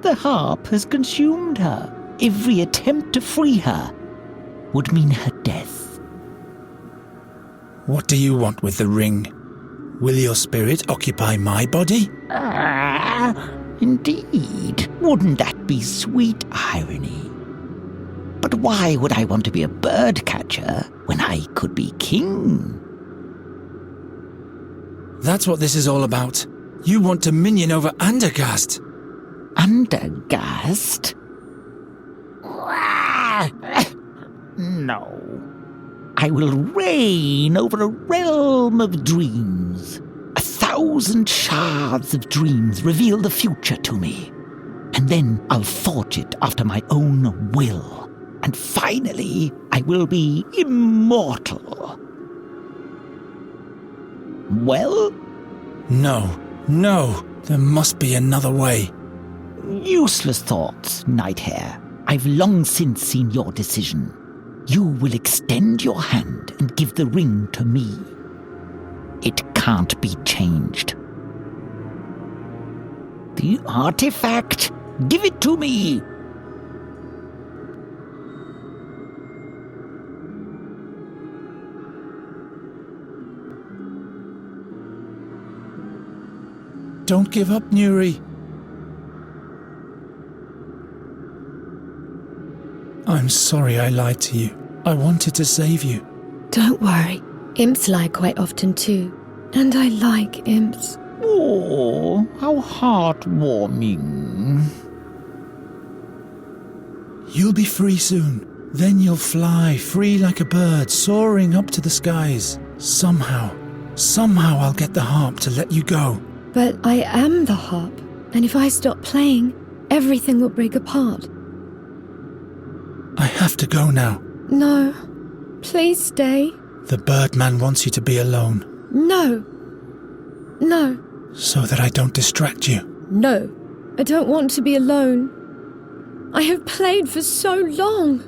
The harp has consumed her. Every attempt to free her would mean her death. What do you want with the ring? Will your spirit occupy my body? Indeed. Wouldn't that be sweet irony? But why would I want to be a bird catcher when I could be king? That's what this is all about. You want dominion over Andергаст. Andергаст? No. I will reign over a realm of dreams. 1,000 shards of dreams reveal the future to me. And then I'll forge it after my own will. And finally, I will be immortal. Well? No. There must be another way. Useless thoughts, Nighthair. I've long since seen your decision. You will extend your hand and give the ring to me. It can't be changed. The artifact? Give it to me! Don't give up, Nuri. I'm sorry I lied to you. I wanted to save you. Don't worry. Imps lie quite often too. And I like imps. Oh, how heartwarming. You'll be free soon. Then you'll fly, free like a bird, soaring up to the skies. Somehow I'll get the harp to let you go. But I am the harp. And if I stop playing, everything will break apart. I have to go now. No. Please stay. The Birdman wants you to be alone. No. So that I don't distract you. No. I don't want to be alone. I have played for so long.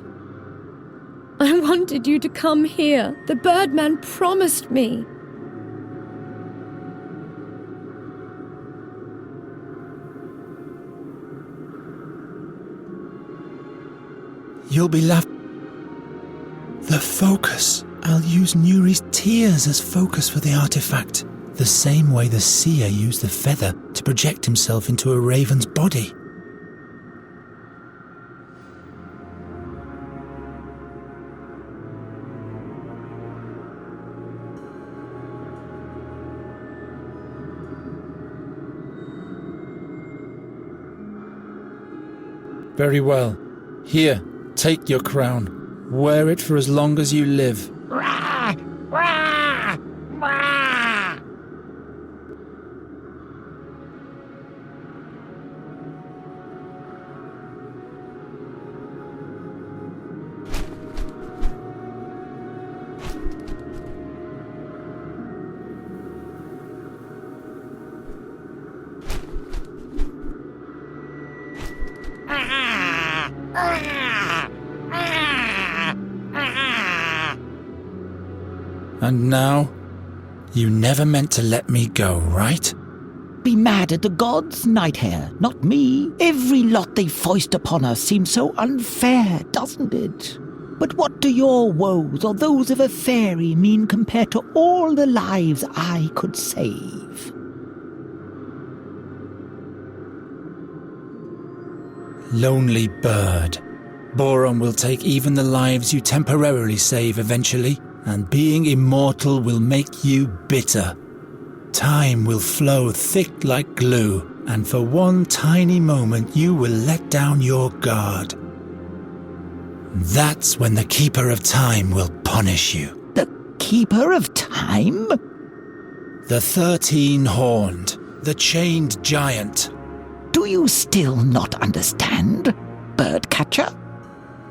I wanted you to come here. The Birdman promised me. You'll be left. The focus. I'll use Nuri's tears as focus for the artifact. The same way the seer used the feather to project himself into a raven's body. Very well. Here. Take your crown. Wear it for as long as you live. Rah! Rah! Rah! And now, you never meant to let me go, right? Be mad at the gods, Nighthair, not me. Every lot they foist upon us seems so unfair, doesn't it? But what do your woes or those of a fairy mean compared to all the lives I could save? Lonely bird. Boron will take even the lives you temporarily save eventually, and being immortal will make you bitter. Time will flow thick like glue, and for one tiny moment you will let down your guard. That's when the Keeper of Time will punish you. The Keeper of Time? The 13-horned, the chained giant. Do you still not understand, birdcatcher?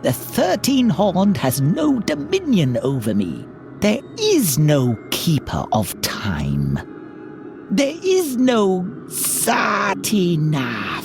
The 13-horned has no dominion over me. There is no Keeper of Time. There is no Satinav.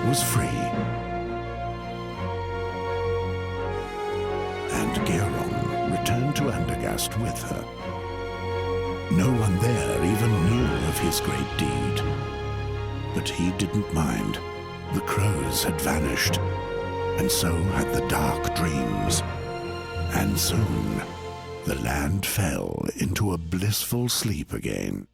Was free, and Geron returned to Andергаст with her. No one there even knew of his great deed, but he didn't mind. The crows had vanished, and so had the dark dreams, and soon the land fell into a blissful sleep again.